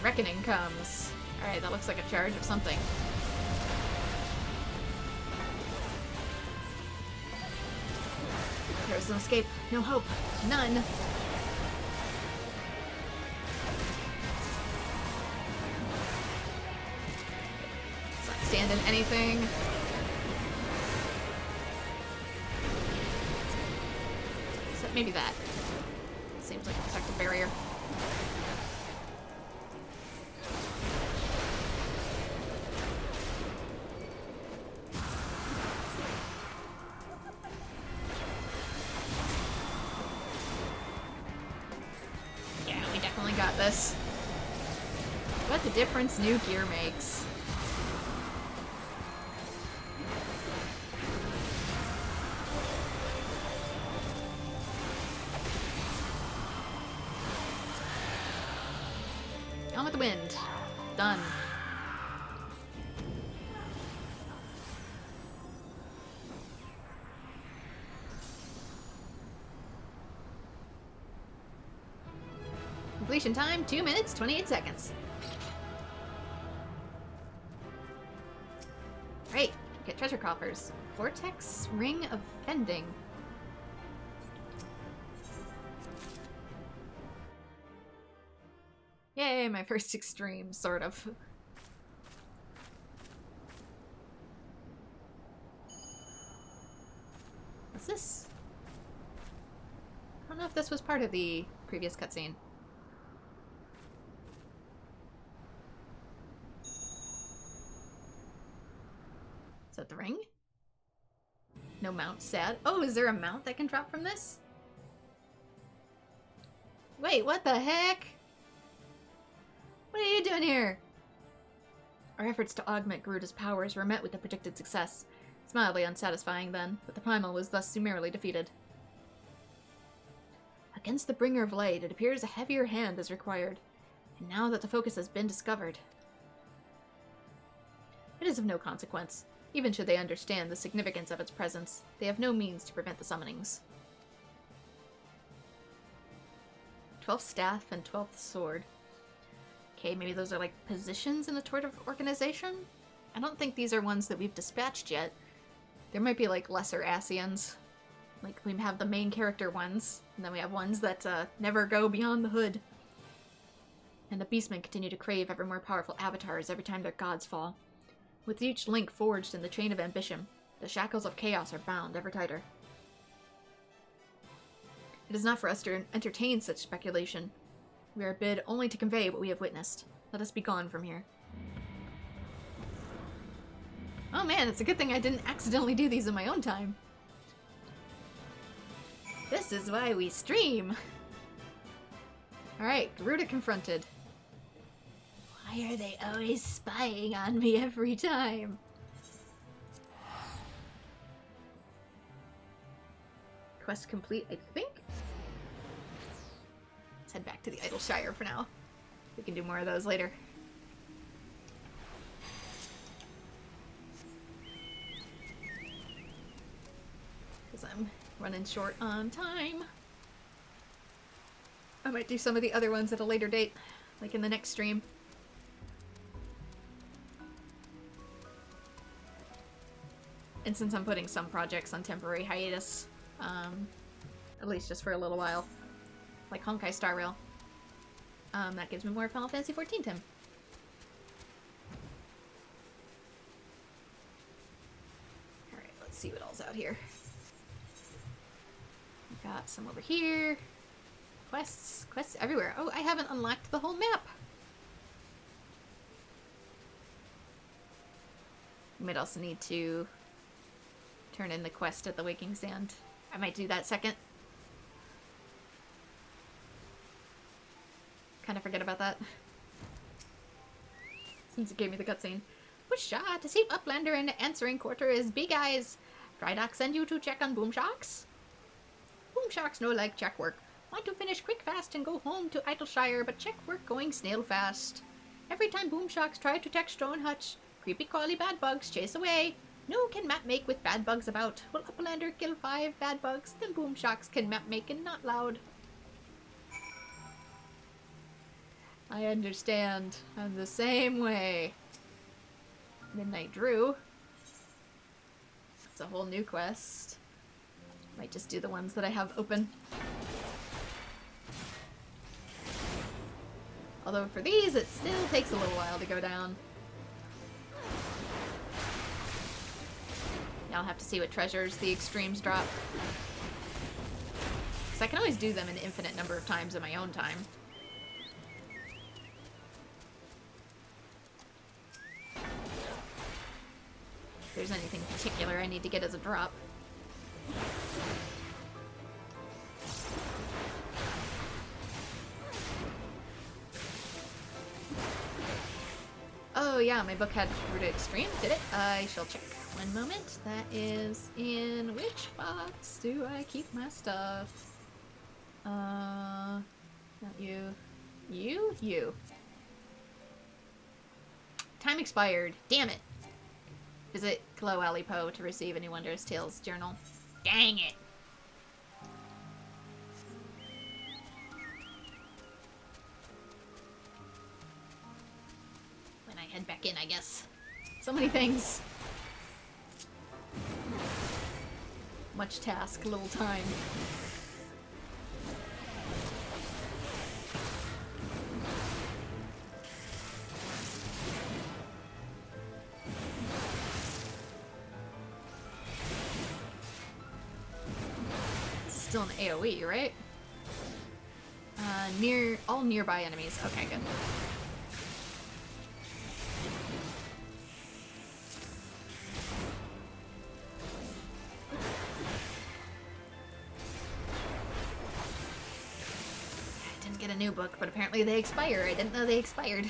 Reckoning comes. Alright, that looks like a charge of something. There's no escape, no hope, none. It's not standing anything. Except maybe that. Seems like a protective barrier. Got this. What the difference new gear makes. On with the wind. Done. Completion time, 2 minutes, 28 seconds. Great, get Treasure coffers. Vortex Ring of Fending. Yay, my first extreme, sort of. What's this? I don't know if this was part of the previous cutscene. Is that the ring? No mount, sad. Oh, is there a mount that can drop from this? Wait, what the heck? What are you doing here? Our efforts to augment Garuda's powers were met with the predicted success. It's mildly unsatisfying then, but the primal was thus summarily defeated. Against the Bringer of Light, it appears a heavier hand is required, and now that the focus has been discovered. It is of no consequence. Even should they understand the significance of its presence, they have no means to prevent the summonings. 12th staff and 12th sword. Okay, maybe those are like positions in the Tort of Organization? I don't think these are ones that we've dispatched yet. There might be like lesser Asians. Like we have the main character ones, and then we have ones that never go beyond the hood. And the beastmen continue to crave ever more powerful avatars every time their gods fall. With each link forged in the chain of ambition, the shackles of chaos are bound ever tighter. It is not for us to entertain such speculation. We are bid only to convey what we have witnessed. Let us be gone from here. Oh man, it's a good thing I didn't accidentally do these in my own time. This is why we stream! Alright, Garuda confronted. Why are they always spying on me every time? Quest complete, I think? Let's head back to the Idle Shire for now. We can do more of those later. Because I'm running short on time. I might do some of the other ones at a later date, like in the next stream. And since I'm putting some projects on temporary hiatus, at least just for a little while, like Honkai Star Rail, that gives me more Final Fantasy XIV time. Alright, let's see what all's out here. Got some over here. Quests everywhere. Oh, I haven't unlocked the whole map. I might also need to turn in the quest at the Waking Sand. I might do that second. Kind of forget about that. Since it gave me the cutscene. Whoosha! To save Uplander in the answering quarter is Big Eyes. Drydock send you to check on Boomsharks? Boomsharks no like check work. Want to finish quick fast and go home to Idleshire, but check work going snail fast. Every time Boomsharks try to text Stone Hutch, creepy crawly bad bugs chase away. No can map make with bad bugs about. Will Uplander kill 5 bad bugs, then Boomsharks can map make and not loud. I understand. I'm the same way. Midnight Drew. It's a whole new quest. Might just do the ones that I have open. Although for these, it still takes a little while to go down. Now I'll have to see what treasures the extremes drop. Because I can always do them an infinite number of times in my own time. If there's anything particular I need to get as a drop. Oh yeah, my book had Garuda Extreme, did it? I shall check. One moment. That is in which box do I keep my stuff? Not you. You. Time expired. Damn it. Visit Klo Alipo to receive any Wondrous Tales journal. Dang it. When I head back in, I guess. So many things. Much task, little time. Still an AoE, right? Near all nearby enemies. Okay, good. I didn't get a new book, but apparently they expire. I didn't know they expired.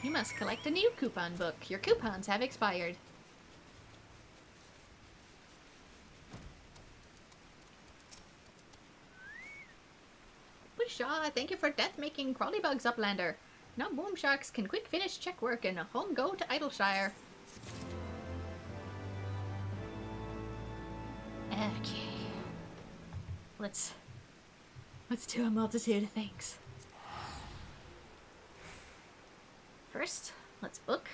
You must collect a new coupon book. Your coupons have expired. Shaw, thank you for death-making crawly bugs, Uplander. Now boom sharks can quick finish check work and home go to Idleshire. Okay. Let's do a multitude of things. First, let's book.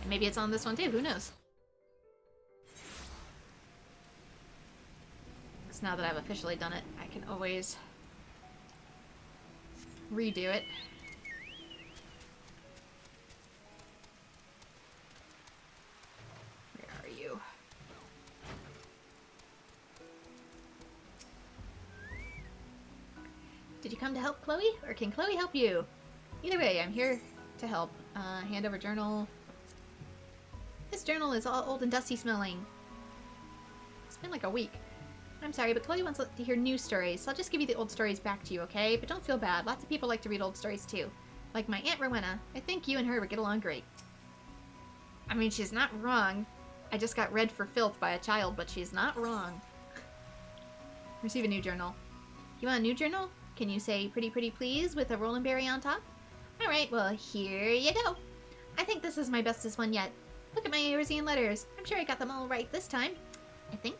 And maybe it's on this one too, who knows? Because now that I've officially done it, I can always redo it. Where are you? Did you come to help Chloe, or can Chloe help you? Either way, I'm here to help. Hand over journal. This journal is all old and dusty smelling. It's been like a week. I'm sorry, but Chloe wants to hear new stories, so I'll just give you the old stories back to you, okay? But don't feel bad. Lots of people like to read old stories, too. Like my Aunt Rowena. I think you and her would get along great. I mean, she's not wrong. I just got read for filth by a child, but she's not wrong. Receive a new journal. You want a new journal? Can you say pretty pretty please with a rolling berry on top? Alright, well, here you go. I think this is my bestest one yet. Look at my Eorzean letters. I'm sure I got them all right this time. I think.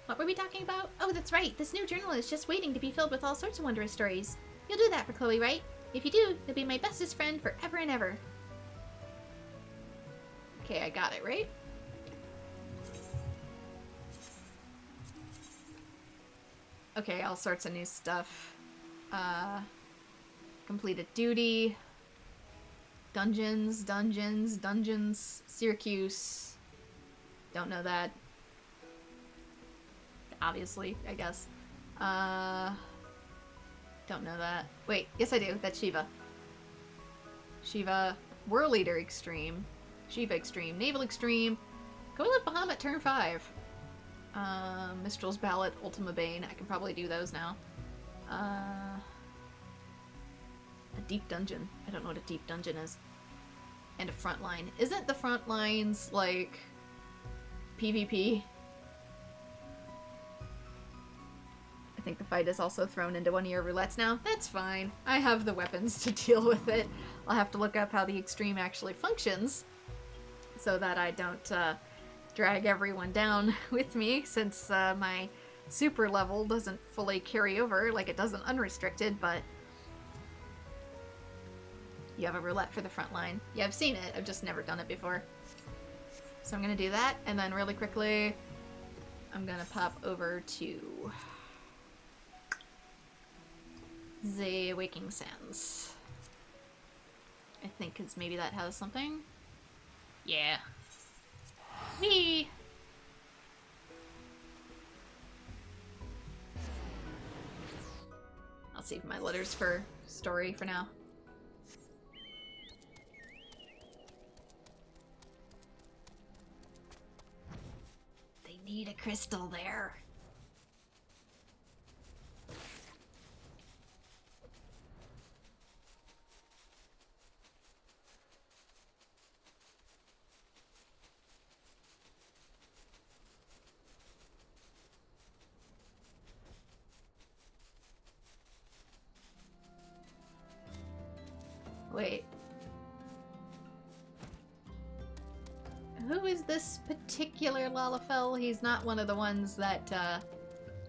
What were we talking about? Oh, that's right. This new journal is just waiting to be filled with all sorts of wondrous stories. You'll do that for Chloe, right? If you do, you'll be my bestest friend forever and ever. Okay, I got it, right? Okay, all sorts of new stuff. Completed duty. Dungeons, Syracuse. Don't know that. Obviously, I guess. Don't know that. Wait, yes I do. That's Shiva. Shiva. World Leader Extreme. Shiva Extreme. Naval Extreme. Go live Bahamut turn 5. Mistral's Ballot. Ultima Bane. I can probably do those now. A deep dungeon. I don't know what a deep dungeon is. And a front line. Isn't the front lines, like, PvP? I think the fight is also thrown into one of your roulettes now. That's fine. I have the weapons to deal with it. I'll have to look up how the extreme actually functions so that I don't drag everyone down with me, since my super level doesn't fully carry over like it does in unrestricted, but you have a roulette for the front line. Yeah, I've seen it. I've just never done it before. So I'm gonna do that, and then really quickly I'm gonna pop over to the Waking Sands. I think because maybe that has something. Yeah. Whee! I'll save my letters for story for now. They need a crystal there. Wait. Who is this particular Lalafell? He's not one of the ones that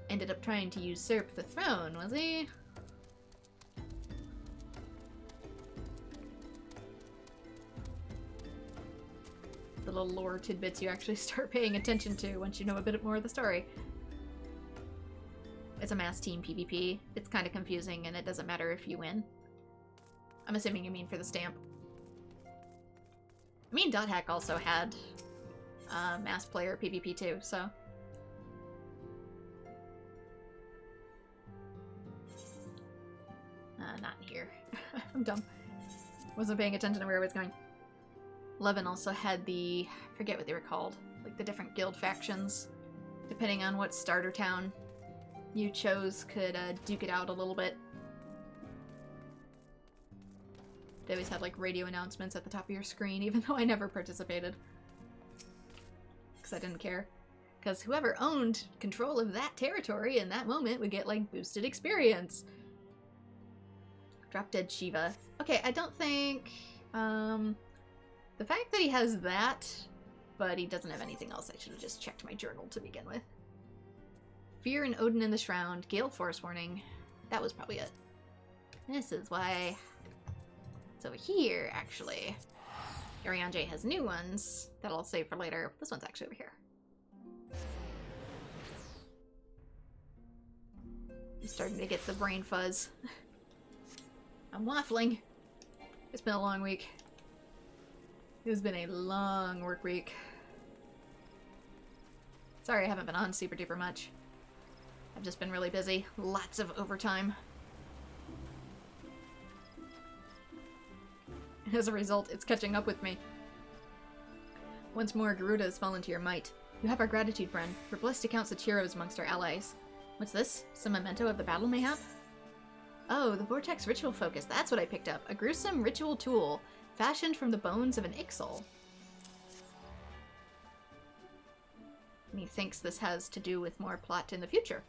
ended up trying to usurp the throne, was he? The little lore tidbits you actually start paying attention to once you know a bit more of the story. It's a mass team PvP. It's kind of confusing, and it doesn't matter if you win. I'm assuming you mean for the stamp. I mean, Dot Hack also had mass player PvP too, so. Not here. I'm dumb. Wasn't paying attention to where I was going. 11 also had the, I forget what they were called, like the different guild factions. Depending on what starter town you chose, could duke it out a little bit. They always had like radio announcements at the top of your screen, even though I never participated. Because I didn't care. Because whoever owned control of that territory in that moment would get like boosted experience. Drop Dead Shiva. Okay, I don't think... the fact that he has that, but he doesn't have anything else, I should have just checked my journal to begin with. Fear and Odin in the Shroud, Gale Force Warning. That was probably it. This is why it's over here, actually. Ariane has new ones that I'll save for later. This one's actually over here. I'm starting to get the brain fuzz. I'm waffling. It's been a long week. It's been a long work week. Sorry I haven't been on super duper much. I've just been really busy. Lots of overtime. As a result, it's catching up with me. Once more, Garuda has fallen to your might. You have our gratitude, Bren. We're blessed to count such heroes amongst our allies. What's this? Some memento of the battle, mayhap? Oh, the Vortex Ritual Focus. That's what I picked up. A gruesome ritual tool, fashioned from the bones of an Ixal. And he thinks this has to do with more plot in the future.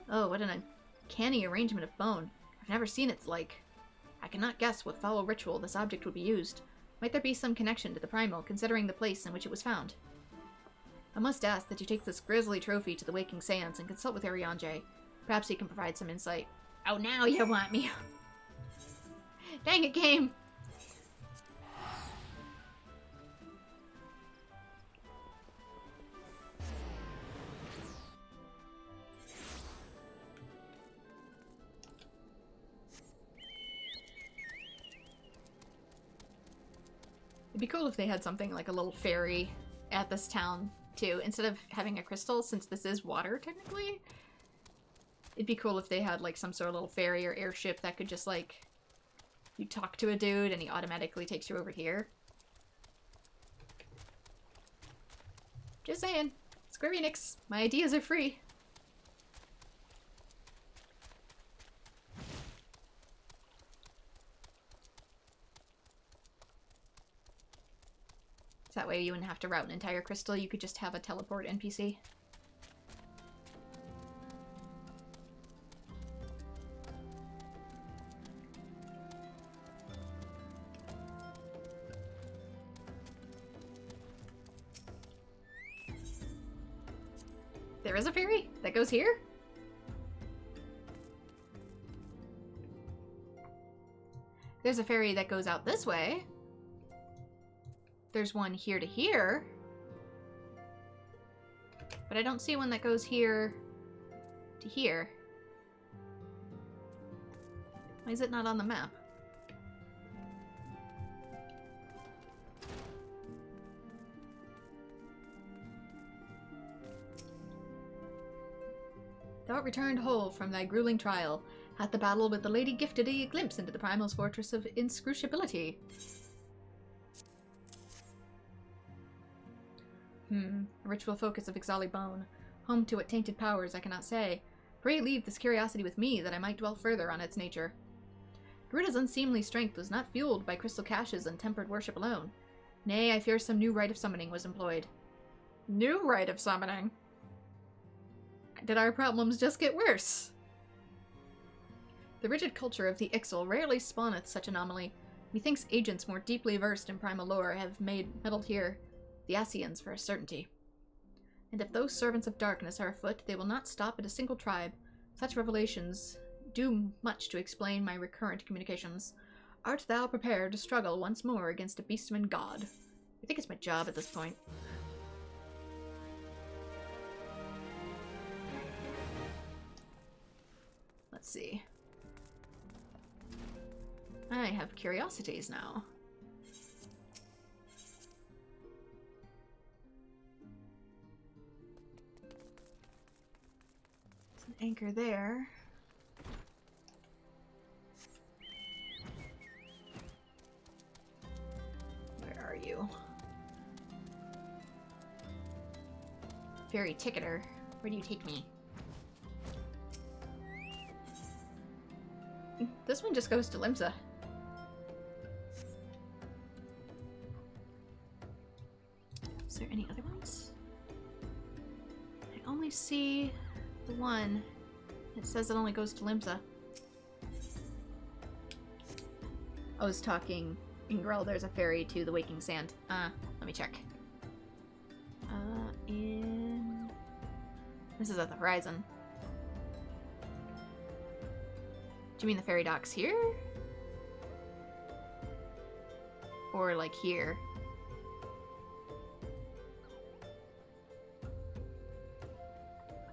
Oh, what an uncanny arrangement of bone. I've never seen its like. I cannot guess what foul ritual this object would be used. Might there be some connection to the primal, considering the place in which it was found? I must ask that you take this grisly trophy to the Waking Sands and consult with Ariane. Perhaps he can provide some insight. Oh, now you want me. Dang it, game! It'd be cool if they had something like a little ferry at this town, too. Instead of having a crystal, since this is water, technically. It'd be cool if they had, like, some sort of little ferry or airship that could just, like... You talk to a dude and he automatically takes you over here. Just saying. Square Enix. My ideas are free. That way you wouldn't have to route an entire crystal, you could just have a teleport NPC. There is a ferry that goes here? There's a ferry that goes out this way. There's one here to here. But I don't see one that goes here to here. Why is it not on the map? Thou art returned whole from thy grueling trial. Hath the battle with the lady gifted thee a glimpse into the Primal's fortress of inscrutability? A ritual focus of Ixali bone. Home to what tainted powers I cannot say. Pray leave this curiosity with me, that I might dwell further on its nature. Garuda's unseemly strength was not fueled by crystal caches and tempered worship alone. Nay, I fear some new rite of summoning was employed. New rite of summoning? Did our problems just get worse? The rigid culture of the Ixal rarely spawneth such anomaly. Methinks agents more deeply versed in primal lore have meddled here. the Ascians for a certainty. And if those servants of darkness are afoot, they will not stop at a single tribe. Such revelations do much to explain my recurrent communications. Art thou prepared to struggle once more against a beastman god? I think it's my job at this point. Let's see. I have curiosities now. There's an anchor there. Where are you? Ferry ticketer, where do you take me? This one just goes to Limsa. Is there any other ones? I only see the one. It says it only goes to Limsa. I was talking Ingrel, there's a ferry to the Waking Sand. Let me check. This is at the horizon. Do you mean the ferry docks here? Or like here?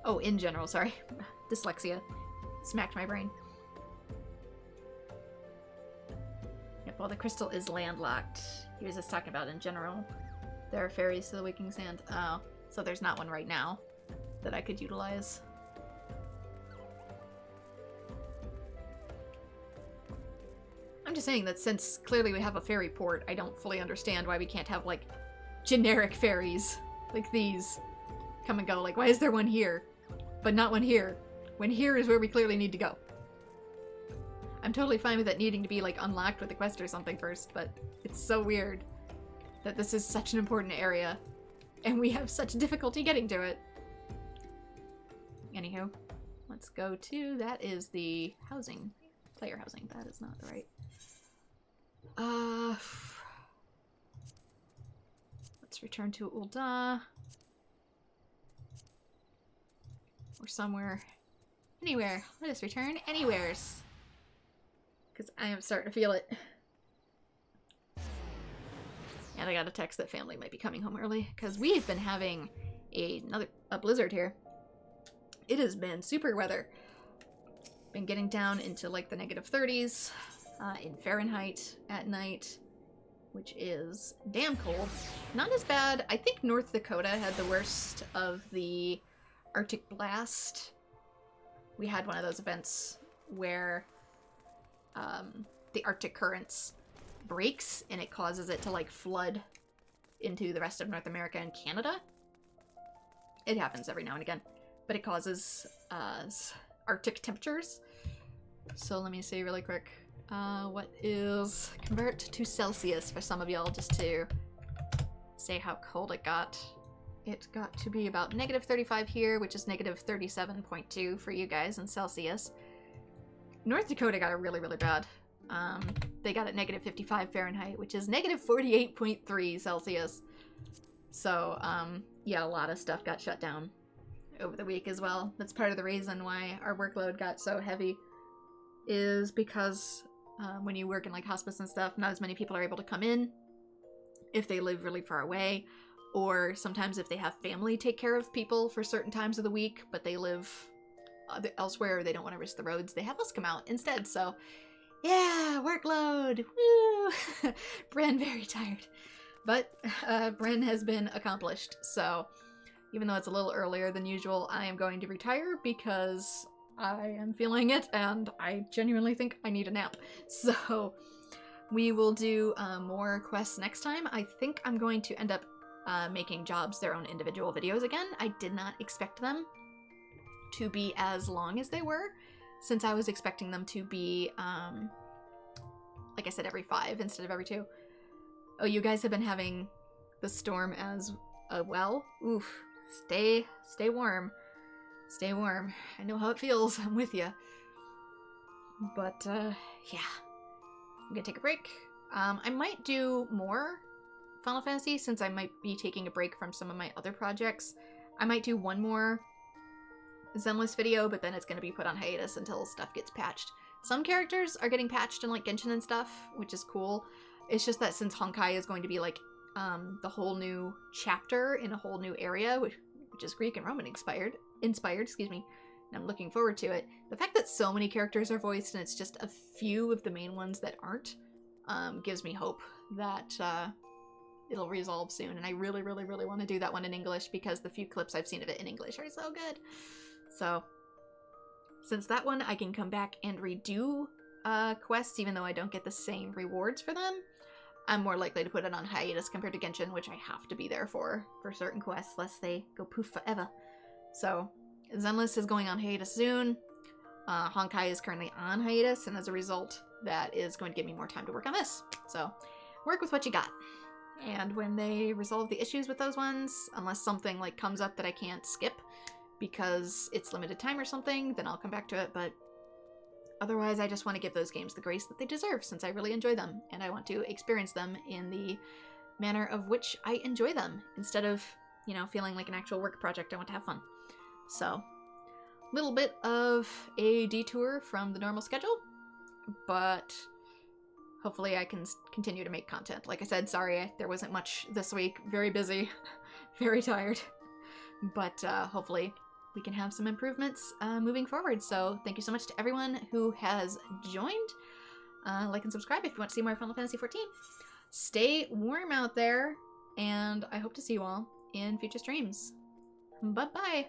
Oh, in general, sorry. Dyslexia. Smacked my brain. Yep, well the crystal is landlocked. He was just talking about in general. There are ferries to the Waking Sand. Oh, so there's not one right now that I could utilize. I'm just saying that since clearly we have a ferry port, I don't fully understand why we can't have, like, generic ferries like these come and go. Like, why is there one here, but not one here, when here is where we clearly need to go? I'm totally fine with it needing to be, like, unlocked with a quest or something first, but it's so weird that this is such an important area, and we have such difficulty getting to it. Anywho, let's go to, that is the housing, player housing, that is not the right. Let's return to Ul'dah. Or somewhere. Anywhere. Let us return anywheres. Because I am starting to feel it. And I got a text that family might be coming home early. Because we've been having a blizzard here. It has been super weather. Been getting down into like the -30s. In Fahrenheit at night, which is damn cold. Not as bad. I think North Dakota had the worst of the Arctic blast. We had one of those events where the Arctic currents breaks and it causes it to like flood into the rest of North America and Canada. It happens every now and again, but it causes Arctic temperatures. So let me see really quick. What is convert to Celsius for some of y'all, just to say how cold it got. It got to be about -35 here, which is -37.2 for you guys in Celsius. North Dakota got it really, really bad. They got it -55 Fahrenheit, which is -48.3 Celsius. So, yeah, a lot of stuff got shut down over the week as well. That's part of the reason why our workload got so heavy, is because when you work in like hospice and stuff, not as many people are able to come in if they live really far away, or sometimes if they have family take care of people for certain times of the week, but they live elsewhere, or they don't want to risk the roads, they have us come out instead. So yeah, workload, woo! Bren very tired, but Bren has been accomplished. So even though it's a little earlier than usual, I am going to retire because I am feeling it, and I genuinely think I need a nap. So we will do more quests next time. I think I'm going to end up making jobs their own individual videos again. I did not expect them to be as long as they were, since I was expecting them to be, like I said, every 5 instead of every 2. Oh, you guys have been having the storm as well? Oof. Stay warm. Stay warm. I know how it feels. I'm with you. But, yeah. I'm gonna take a break. I might do more Final Fantasy, since I might be taking a break from some of my other projects. I might do one more Zenless video, but then it's going to be put on hiatus until stuff gets patched. Some characters are getting patched in like Genshin and stuff, which is cool. It's just that since Honkai is going to be like the whole new chapter in a whole new area, which is Greek and Roman inspired, excuse me, and I'm looking forward to it. The fact that so many characters are voiced and it's just a few of the main ones that aren't gives me hope that it'll resolve soon. And I really, really, really want to do that one in English because the few clips I've seen of it in English are so good. So since that one I can come back and redo quests even though I don't get the same rewards for them, I'm more likely to put it on hiatus compared to Genshin, which I have to be there for certain quests, lest they go poof forever. So, Zenless is going on hiatus soon. Honkai is currently on hiatus, and as a result, that is going to give me more time to work on this. So, work with what you got. And when they resolve the issues with those ones, unless something like comes up that I can't skip because it's limited time or something, then I'll come back to it, but otherwise, I just want to give those games the grace that they deserve since I really enjoy them, and I want to experience them in the manner of which I enjoy them, instead of, you know, feeling like an actual work project. I want to have fun. So, little bit of a detour from the normal schedule, but hopefully I can continue to make content. Like I said, sorry, there wasn't much this week. Very busy, very tired, but hopefully we can have some improvements moving forward. So thank you so much to everyone who has joined. Like and subscribe if you want to see more Final Fantasy XIV. Stay warm out there, and I hope to see you all in future streams. Bye-bye!